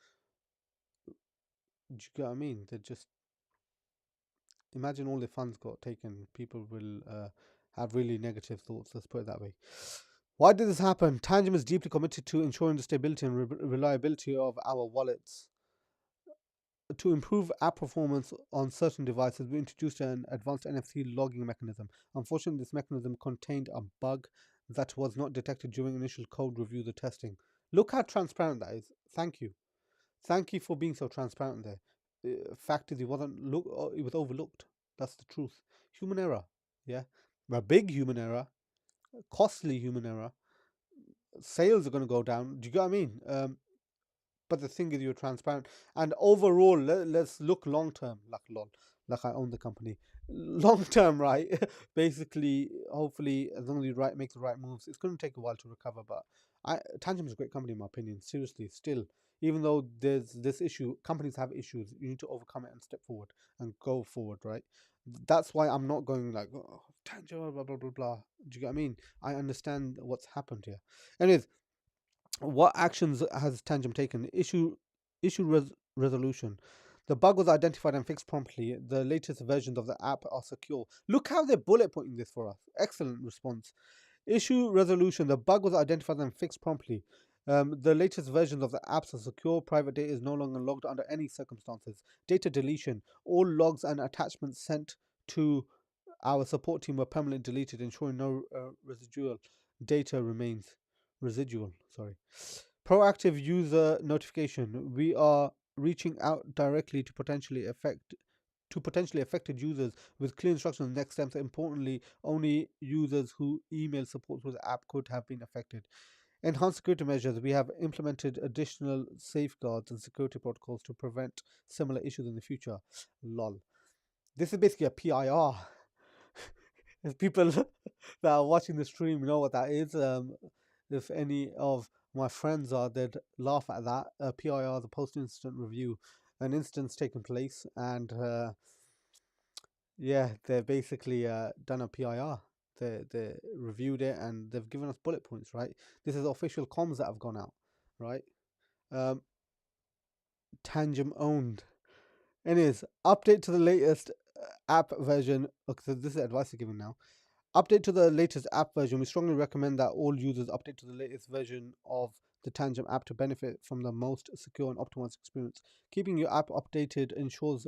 Do you get what I mean? They just imagine all their funds got taken. People will have really negative thoughts. Let's put it that way. Why did this happen? Tangem is deeply committed to ensuring the stability and reliability of our wallets. To improve app performance on certain devices, we introduced an advanced NFC logging mechanism. Unfortunately, this mechanism contained a bug that was not detected during initial code review the testing. Look how transparent that is. Thank you. Thank you for being so transparent there. Fact is, it was overlooked. That's the truth. Human error. Yeah. A big human error, costly human error. Sales are going to go down. Do you get what I mean? But the thing is, you're transparent, and overall, let's look long term. Like I own the company, long term, right? Basically, hopefully, as long as you make the right moves, it's going to take a while to recover. But Tangem is a great company, in my opinion. Seriously, still, even though there's this issue, companies have issues. You need to overcome it and step forward and go forward, right? That's why I'm not going like, oh, Tangem, blah blah blah blah. Do you get what I mean? I understand what's happened here. Anyways, what actions has Tangem taken? Issue resolution. The bug was identified and fixed promptly. The latest versions of the app are secure. Look how they're bullet pointing this for us. Excellent response. Issue resolution. The bug was identified and fixed promptly. The latest versions of the apps are secure. Private data is no longer logged under any circumstances. Data deletion. All logs and attachments sent to our support team were permanently deleted, ensuring no residual data remains. Residual, sorry. Proactive user notification. We are reaching out directly to potentially affected users with clear instructions and next steps. Importantly, only users who email support through the app could have been affected. Enhanced security measures. We have implemented additional safeguards and security protocols to prevent similar issues in the future. Lol. This is basically a PIR. If people that are watching the stream know what that is, if any of my friends are, they'd laugh at that. PIR, the post-incident review. An incident's taken place, and yeah, they've basically done a PIR. They reviewed it, and they've given us bullet points, right? This is official comms that have gone out, right? Tangem owned. Anyways, update to the latest app version. Okay, so this is advice you're giving now. Update to the latest app version. We strongly recommend that all users update to the latest version of the Tangem app to benefit from the most secure and optimized experience. Keeping your app updated ensures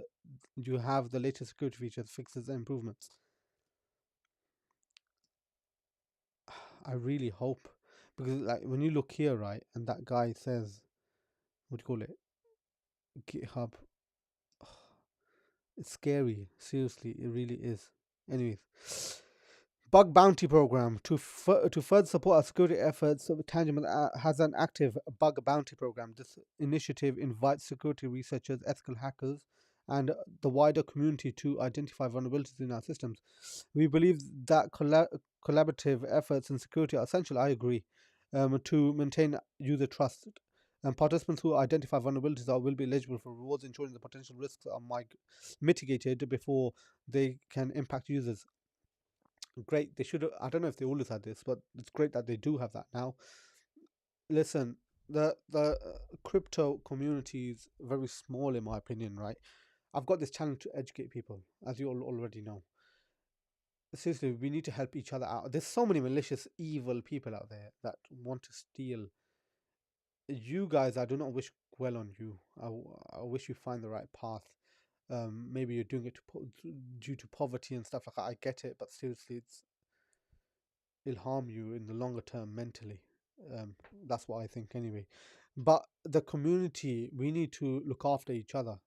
you have the latest security features, fixes, and improvements. I really hope, because like when you look here, right, and that guy says, what do you call it, GitHub. It's scary. Seriously, it really is. Anyways, bug bounty program to further support our security efforts. Tangem has an active bug bounty program. This initiative invites security researchers, ethical hackers, and the wider community to identify vulnerabilities in our systems. We believe that collaborative efforts in security are essential. I agree. To maintain user trust. And participants who identify vulnerabilities will be eligible for rewards, ensuring the potential risks are mitigated before they can impact users. Great. They should. I don't know if they always had this, but it's great that they do have that now. Listen, the crypto community is very small, in my opinion. Right. I've got this challenge to educate people, as you all already know. Seriously, we need to help each other out. There's so many malicious, evil people out there that want to steal. You guys, I do not wish well on you. I wish you find the right path. Maybe you're doing it due to poverty and stuff like that. I get it, but seriously, it'll harm you in the longer term mentally. That's what I think anyway. But the community, we need to look after each other,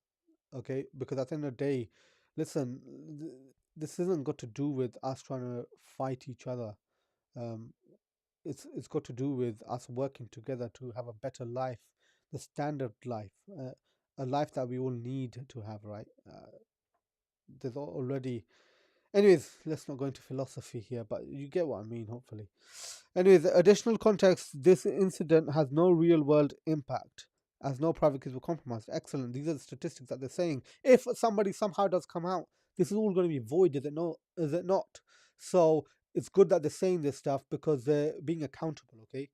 okay? Because at the end of the day, listen, this isn't got to do with us trying to fight each other. Um, it's got to do with us working together to have a better life, the standard life, a life that we all need to have, right? There's already. Anyways, let's not go into philosophy here, but you get what I mean, hopefully. Anyways, additional context, this incident has no real world impact as no private keys were compromised. Excellent. These are the statistics that they're saying. If somebody somehow does come out, this is all going to be void, is it not? Is it not? So it's good that they're saying this stuff because they're being accountable, okay?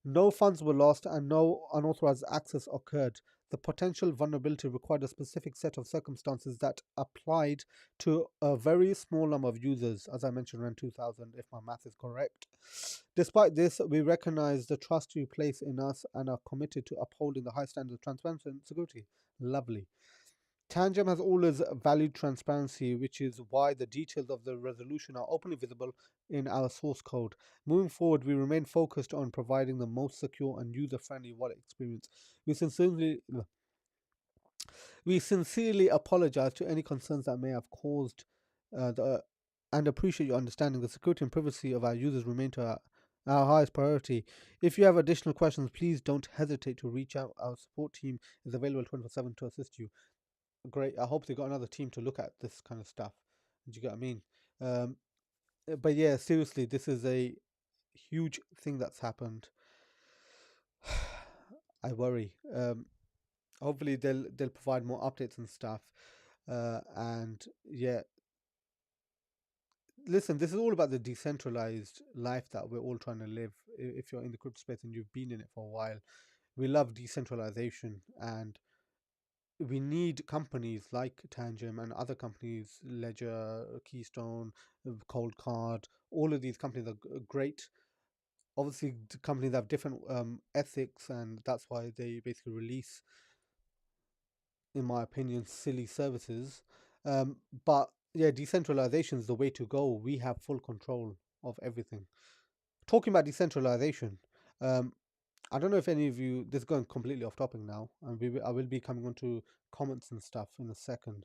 No funds were lost and no unauthorized access occurred. The potential vulnerability required a specific set of circumstances that applied to a very small number of users, as I mentioned, around 2,000, if my math is correct. Despite this, we recognize the trust you place in us and are committed to upholding the high standards of transparency and security. Lovely. Tangem has always valued transparency, which is why the details of the resolution are openly visible in our source code. Moving forward, we remain focused on providing the most secure and user-friendly wallet experience. We sincerely apologize to any concerns that may have caused and appreciate your understanding. The security and privacy of our users remain to our highest priority. If you have additional questions, please don't hesitate to reach out. Our support team is available 24/7 to assist you. Great. I hope they got another team to look at this kind of stuff. Do you get what I mean? Um, but yeah, seriously, this is a huge thing that's happened. I worry. Hopefully they'll provide more updates and stuff. And yeah, listen, this is all about the decentralized life that we're all trying to live. If you're in the crypto space and you've been in it for a while, we love decentralization, and we need companies like Tangem and other companies, Ledger, Keystone, Cold Card. All of these companies are great. Obviously, the companies have different ethics, and that's why they basically release, in my opinion, silly services. But yeah, decentralization is the way to go. We have full control of everything. Talking about decentralization, um, I don't know if any of you. This is going completely off topic now, and I will be coming on to comments and stuff in a second.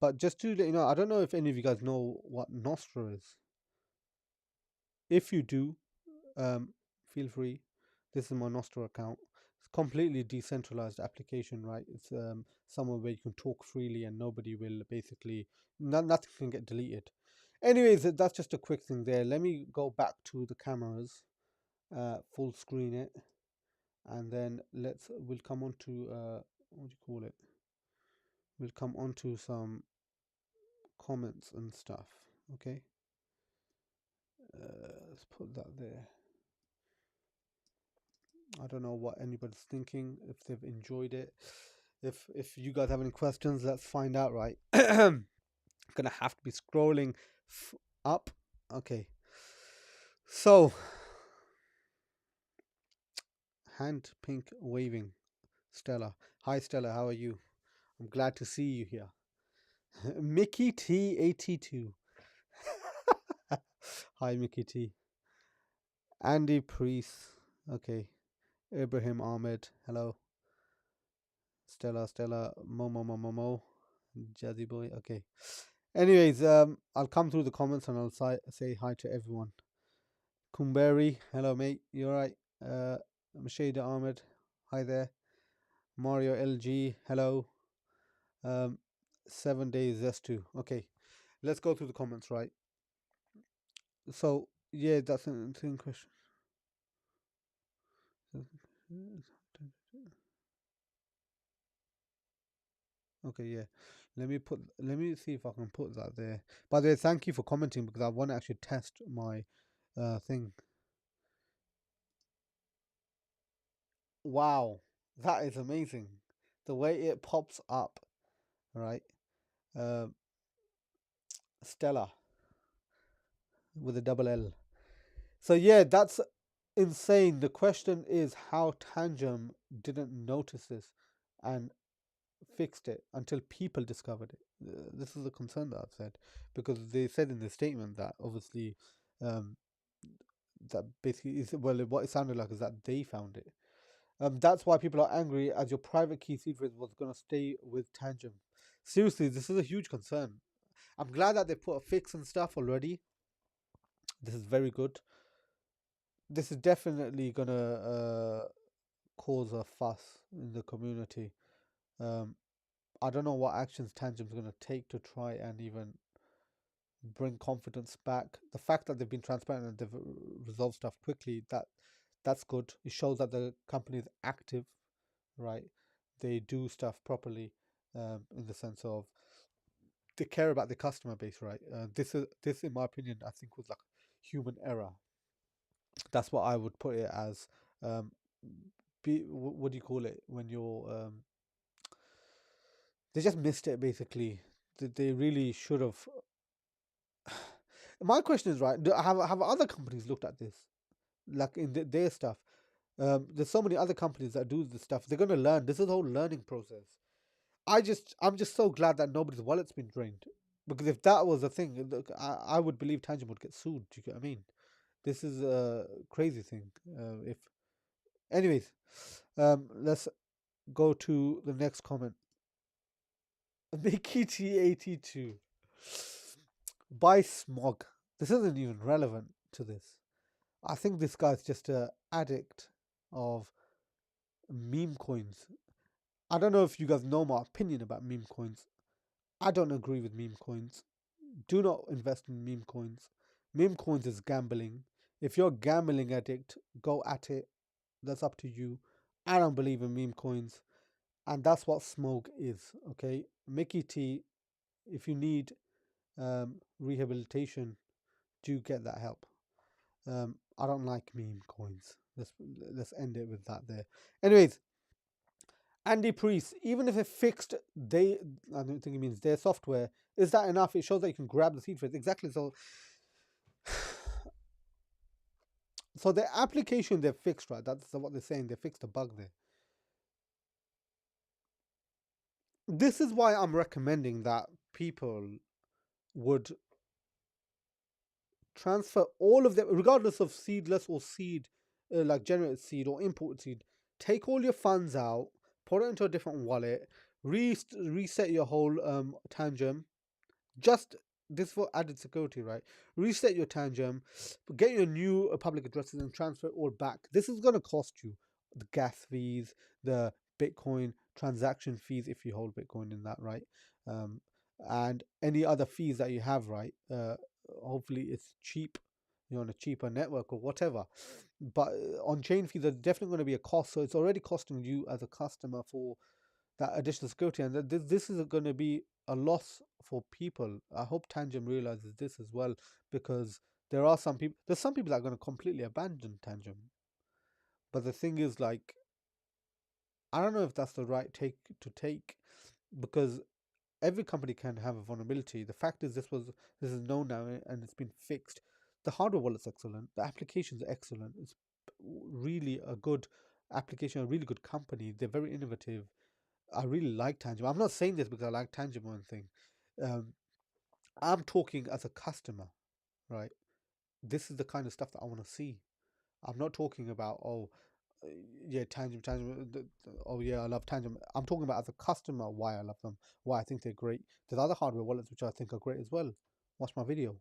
But just to let you know, I don't know if any of you guys know what NOSTR is. If you do, um, feel free. This is my Nostro account. It's completely decentralized application, right? It's somewhere where you can talk freely and nobody will basically nothing can get deleted. Anyways, that's just a quick thing there. Let me go back to the cameras, full screen it, and then we'll come on to what do you call it? We'll come on to some comments and stuff. Okay, let's put that there. I don't know what anybody's thinking, if they've enjoyed it. If you guys have any questions, let's find out, right? Gonna have to be scrolling up. Okay. So, hand pink waving. Stella. Hi, Stella. How are you? I'm glad to see you here. Mickey T82. Hi, Mickey T. Andy Priest. Okay. Ibrahim Ahmed. Hello. Stella. Mo. Jazzy boy. Okay. Anyways, I'll come through the comments and I'll say hi to everyone. Kumberi, hello mate, you alright? Mashada Ahmed, hi there. Mario LG, hello. 7 days Z2. Okay, let's go through the comments, right? So yeah, that's an interesting question. Okay, yeah. Let me see if I can put that there. By the way, thank you for commenting because I want to actually test my thing. Wow, that is amazing. The way it pops up, right? Stella with a double L. So yeah, that's insane. The question is how Tangem didn't notice this and fixed it until people discovered it. This is a concern that I've said because they said in the statement that obviously um, that basically is well what it sounded like is that they found it. That's why people are angry as your private key secret was going to stay with Tangem. Seriously, this is a huge concern. I'm glad that they put a fix and stuff already. This is very good. This is definitely gonna cause a fuss in the community. Um, I don't know what actions Tangem's gonna take to try and even bring confidence back. The fact that they've been transparent and they've resolved stuff quickly, that's good. It shows that the company is active, right? They do stuff properly, in the sense of they care about the customer base, right? This, in my opinion, I think was like human error. That's what I would put it as. Um, what do you call it when you're they just missed it basically. They really should have. My question is, right, have other companies looked at this like in their stuff? There's so many other companies that do this stuff. They're going to learn. This is a whole learning process. I'm just so glad that nobody's wallet's been drained, because if that was a thing, look, I would believe Tangent would get sued. Do you get what I mean? This is a crazy thing. If anyways, let's go to the next comment. Mickey T82 by Smog. This isn't even relevant to this. I think this guy's just a addict of meme coins. I don't know if you guys know my opinion about meme coins. I don't agree with meme coins. Do not invest in meme coins. Meme coins is gambling. If you're a gambling addict, go at it. That's up to you. I don't believe in meme coins. And that's what Smog is. Okay. Mickey T, if you need rehabilitation, do get that help. I don't like meme coins. Let's end it with that there. Anyways, Andy Priest, even if it fixed I don't think it means their software, is that enough? It shows that you can grab the seed phrase. Exactly. So the application they've fixed, right? That's what they're saying. They fixed a bug there. This is why I'm recommending that people would transfer all of them, regardless of seedless or seed, like generated seed or imported seed. Take all your funds out, put it into a different wallet, reset your whole Tangem. Just this for added security, right? Reset your Tangem, get your new public addresses and transfer it all back. This is going to cost you the gas fees, the Bitcoin transaction fees if you hold Bitcoin in that, right? Um, and any other fees that you have, right? Hopefully it's cheap, you're on a cheaper network or whatever. But on chain fees, there's definitely going to be a cost. So it's already costing you as a customer for that additional security, and this is going to be a loss for people. I hope Tangem realizes this as well, because there's some people that are going to completely abandon Tangem. But the thing is, like, I don't know if that's the right take to take, because every company can have a vulnerability. The fact is, this is known now and it's been fixed. The hardware wallet's excellent. The applications are excellent. It's really a good application, a really good company. They're very innovative. I really like Tangem. I'm not saying this because I like Tangem or anything. Um, I'm talking as a customer, right? This is the kind of stuff that I want to see. I'm not talking about, uh, yeah, Tangem. Oh yeah, I love Tangem. I'm talking about as a customer why I love them, why I think they're great. There's other hardware wallets which I think are great as well. Watch my video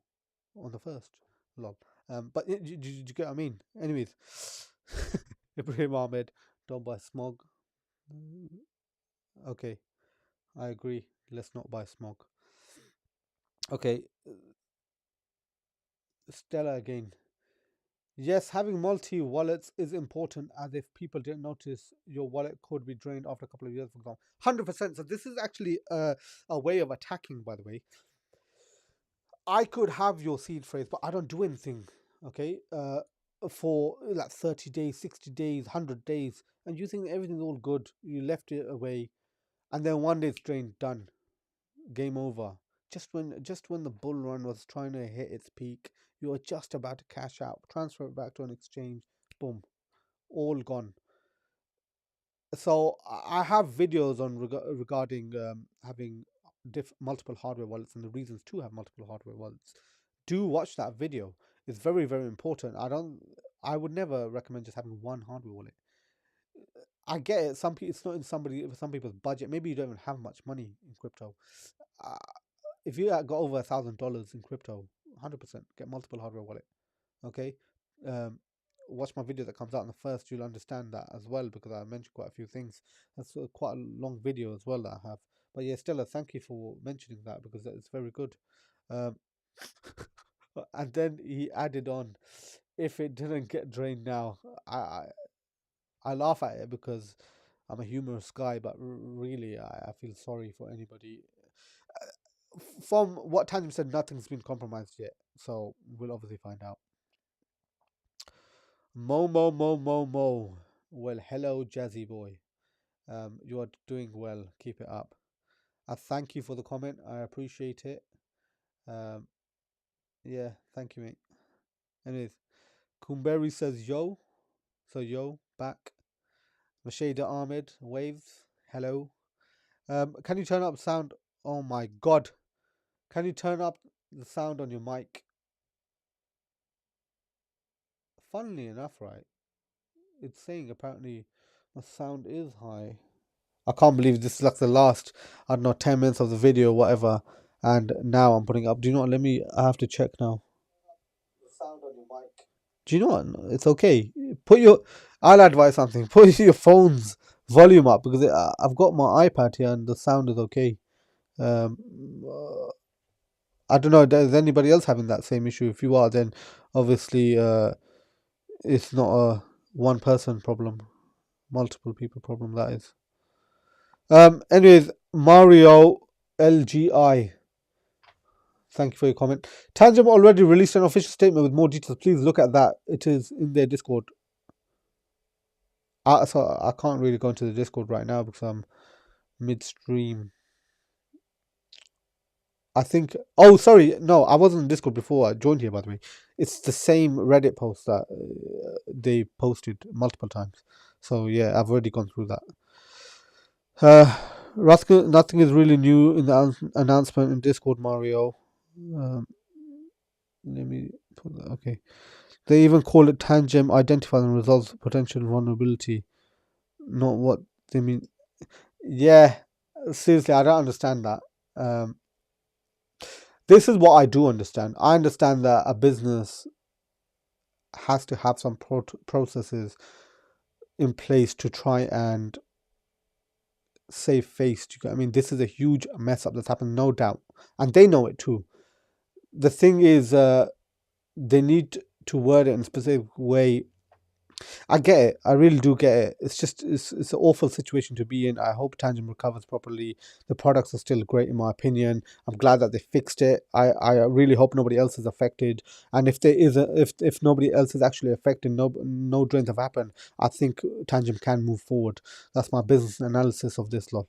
on the first. Lol. But did you get what I mean? Anyways, Ibrahim Ahmed, don't buy smog. Okay, I agree. Let's not buy smog. Okay, Stella again. Yes, having multi wallets is important, as if people didn't notice, your wallet could be drained after a couple of years, for example. 100%. So, this is actually a way of attacking, by the way. I could have your seed phrase, but I don't do anything, okay, for like 30 days, 60 days, 100 days, and you think everything's all good. You left it away, and then one day it's drained, done, game over. Just when the bull run was trying to hit its peak, you were just about to cash out, transfer it back to an exchange, boom, all gone. So I have videos on regarding having multiple hardware wallets and the reasons to have multiple hardware wallets. Do watch that video. It's very, very important. I would never recommend just having one hardware wallet. I get it. It's not in some people's budget. Maybe you don't even have much money in crypto. Uh, if you got over $1,000 in crypto, 100% get multiple hardware wallet. Okay, um, watch my video that comes out on the first. You'll understand that as well, because I mentioned quite a few things. That's quite a long video as well that I have. But yeah, Stella, thank you for mentioning that, because it's very good. Um, and then he added on, if it didn't get drained now, I I, I laugh at it because I'm a humorous guy, but really I feel sorry for anybody. From what Tangem said, nothing's been compromised yet, so we'll obviously find out. Mo. Well, hello, Jazzy boy. You are doing well. Keep it up. I thank you for the comment. I appreciate it. Um, yeah, thank you, mate. Anyways, Kumberi says yo. So yo, back. Mashada Ahmed, waves. Hello. Can you turn up sound? Oh my god. Can you turn up the sound on your mic? Funnily enough, right? It's saying apparently my sound is high. I can't believe this is like the last, I don't know, 10 minutes of the video, whatever. And now I'm putting it up. Do you know what? I have to check now. Sound on your mic. Do you know what? No, it's okay. I'll advise something. Put your phone's volume up, because I've got my iPad here and the sound is okay. Um, uh, I don't know. Is anybody else having that same issue? If you are, then obviously it's not a one person problem, multiple people problem, that is. Anyways, Mario LGI, thank you for your comment. Tangem already released an official statement with more details. Please look at that. It is in their Discord. So I can't really go into the Discord right now because I'm midstream. I think. Oh, sorry. No, I wasn't in Discord before I joined here. By the way, it's the same Reddit post that they posted multiple times. So yeah, I've already gone through that. Raskin, nothing is really new in the announcement in Discord, Mario. Let me put that. Okay. They even call it Tangem identifies and resolves potential vulnerability. Not what they mean. Yeah, seriously, I don't understand that. This is what I do understand. I understand that a business has to have some processes in place to try and save face. I mean, this is a huge mess up that's happened, no doubt, and they know it too. The thing is, they need to word it in a specific way. I get it. I really do get it. It's just it's an awful situation to be in. I hope Tangem recovers properly. The products are still great in my opinion. I'm glad that they fixed it. I really hope nobody else is affected. And if there is if nobody else is actually affected, no drains have happened, I think Tangem can move forward. That's my business analysis of this lot.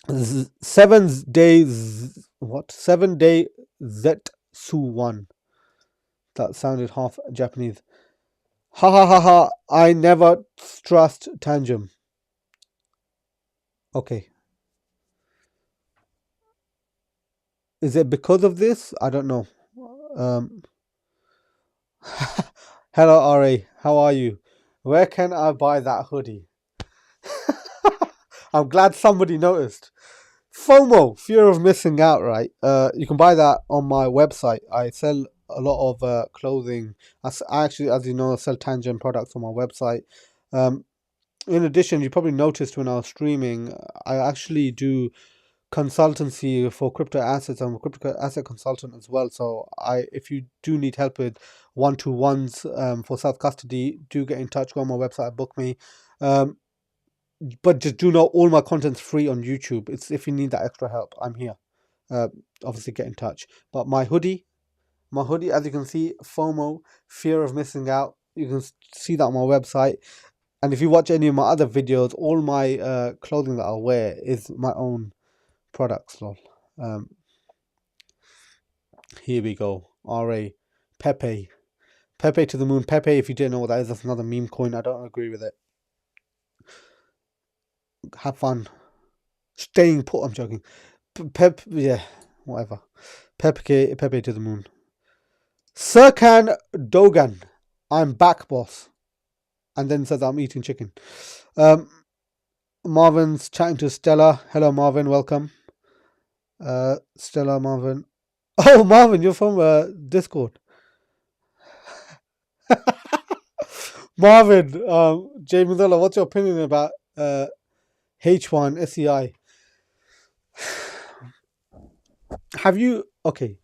7 days what? 7-day Zetsu1. That sounded half Japanese. Ha ha ha ha, I never trust Tangem. Okay. Is it because of this? I don't know. Hello, RA. How are you? Where can I buy that hoodie? I'm glad somebody noticed. FOMO, fear of missing out, right? You can buy that on my website. I sell a lot of clothing. I actually, as you know, I sell Tangem products on my website. In addition, you probably noticed when I was streaming, I actually do consultancy for crypto assets. I'm a crypto asset consultant as well. So if you do need help with one-to-ones for self-custody, do get in touch. Go on my website, book me. But just do know all my content's free on YouTube. It's if you need that extra help, I'm here. Obviously get in touch. But my hoodie, as you can see, FOMO, fear of missing out. You can see that on my website. And if you watch any of my other videos, all my clothing that I wear is my own products. Lol. Here we go. RA. Pepe. Pepe to the moon. Pepe, if you didn't know what that is, that's another meme coin. I don't agree with it. Have fun. Staying put. I'm joking. Yeah, whatever. Pepe to the moon. Serkan Dogan. I'm back, boss. And then says I'm eating chicken. Marvin's chatting to Stella. Hello, Marvin. Welcome. Stella, Marvin. Oh, Marvin, you're from Discord. Marvin, JBINZALA, what's your opinion about H1 SEI? Have you... Okay.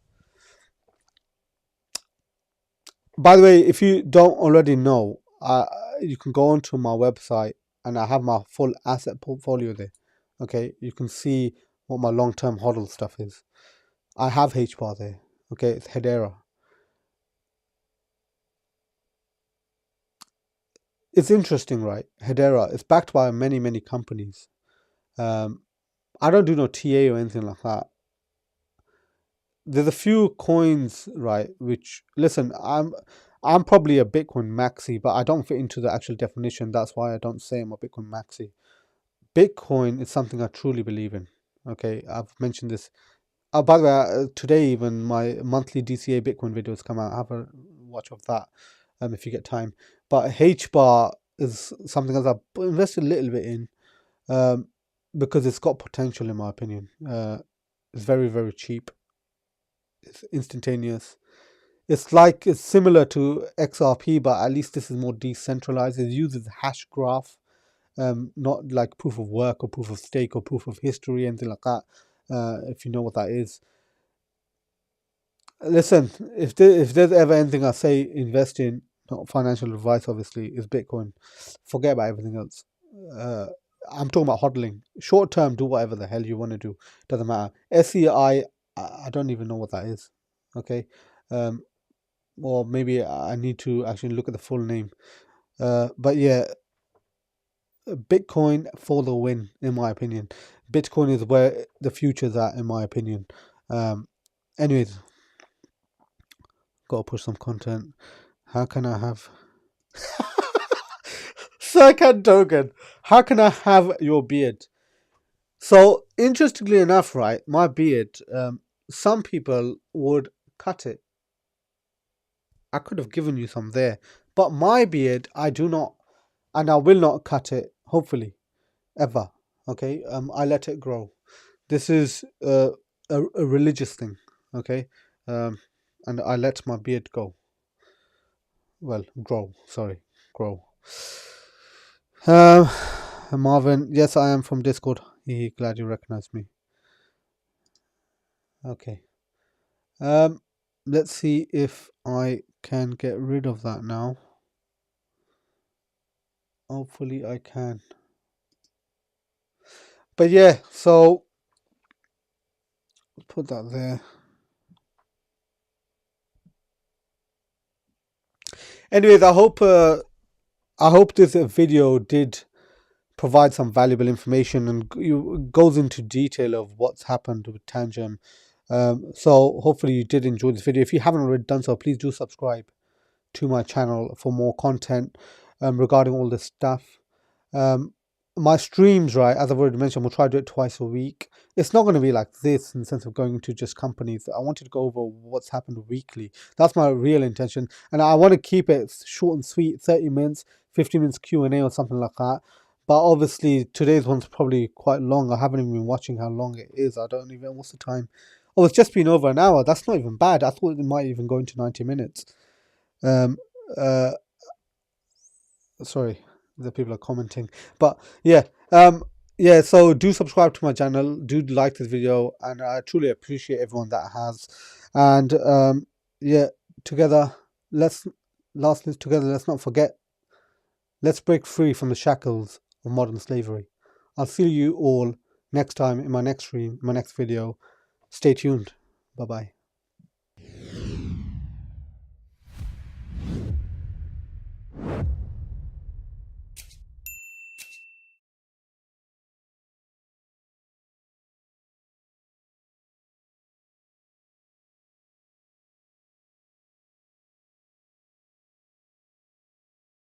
By the way, if you don't already know, you can go onto my website and I have my full asset portfolio there. Okay, you can see what my long-term hodl stuff is. I have HBAR there. Okay, it's Hedera. It's interesting, right? Hedera, it's backed by many companies. I don't do no TA or anything like that. There's a few coins, right, which, listen, I'm probably a Bitcoin maxi, but I don't fit into the actual definition. That's why I don't say I'm a Bitcoin maxi. Bitcoin is something I truly believe in. Okay, I've mentioned this. By the way, today even my monthly DCA Bitcoin videos come out. Have a watch of that if you get time. But HBAR is something else I've invested a little bit in because it's got potential in my opinion. It's very cheap. It's instantaneous. It's similar to XRP, but at least this is more decentralized. It uses hash graph, not like proof of work or proof of stake or proof of history, anything like that. If you know what that is. Listen, if there's ever anything I say invest in, not financial advice obviously, is Bitcoin. Forget about everything else. I'm talking about hodling. Short term, do whatever the hell you want to do. Doesn't matter. SEI, I don't even know what that is. Okay. Or maybe I need to actually look at the full name. But yeah, Bitcoin for the win, in my opinion. Bitcoin is where the future's at, in my opinion. Anyways, gotta push some content. How can I have second token? How can I have your beard? So interestingly enough, right, my beard, some people would cut it. I could have given you some there, but my beard, I do not, and I will not cut it. Hopefully, ever. Okay, I let it grow. This is a religious thing. Okay, and I let my beard go. Well, grow. Sorry, grow. Marvin, yes, I am from Discord. Glad you recognized me. Okay. Let's see if I can get rid of that now. Hopefully I can. But yeah, so put that there. Anyways, I hope this video did provide some valuable information and goes into detail of what's happened with Tangem. So hopefully you did enjoy this video. If you haven't already done so, please do subscribe to my channel for more content regarding all this stuff. My streams, right, as I've already mentioned, we'll try to do it twice a week. It's not going to be like this in the sense of going into just companies. I wanted to go over what's happened weekly. That's my real intention. And I want to keep it short and sweet, 30 minutes, 15 minutes Q&A or something like that. But obviously, today's one's probably quite long. I haven't even been watching how long it is. I don't even, what's the time? Oh, it's just been over an hour. That's not even bad. I thought it might even go into 90 minutes. Sorry, the people are commenting, but yeah, yeah, so do subscribe to my channel, do like this video, and I truly appreciate everyone that has. And yeah, together let's not forget, let's break free from the shackles of modern slavery. I'll see you all next time in my next stream, my next video. Stay tuned. Bye bye.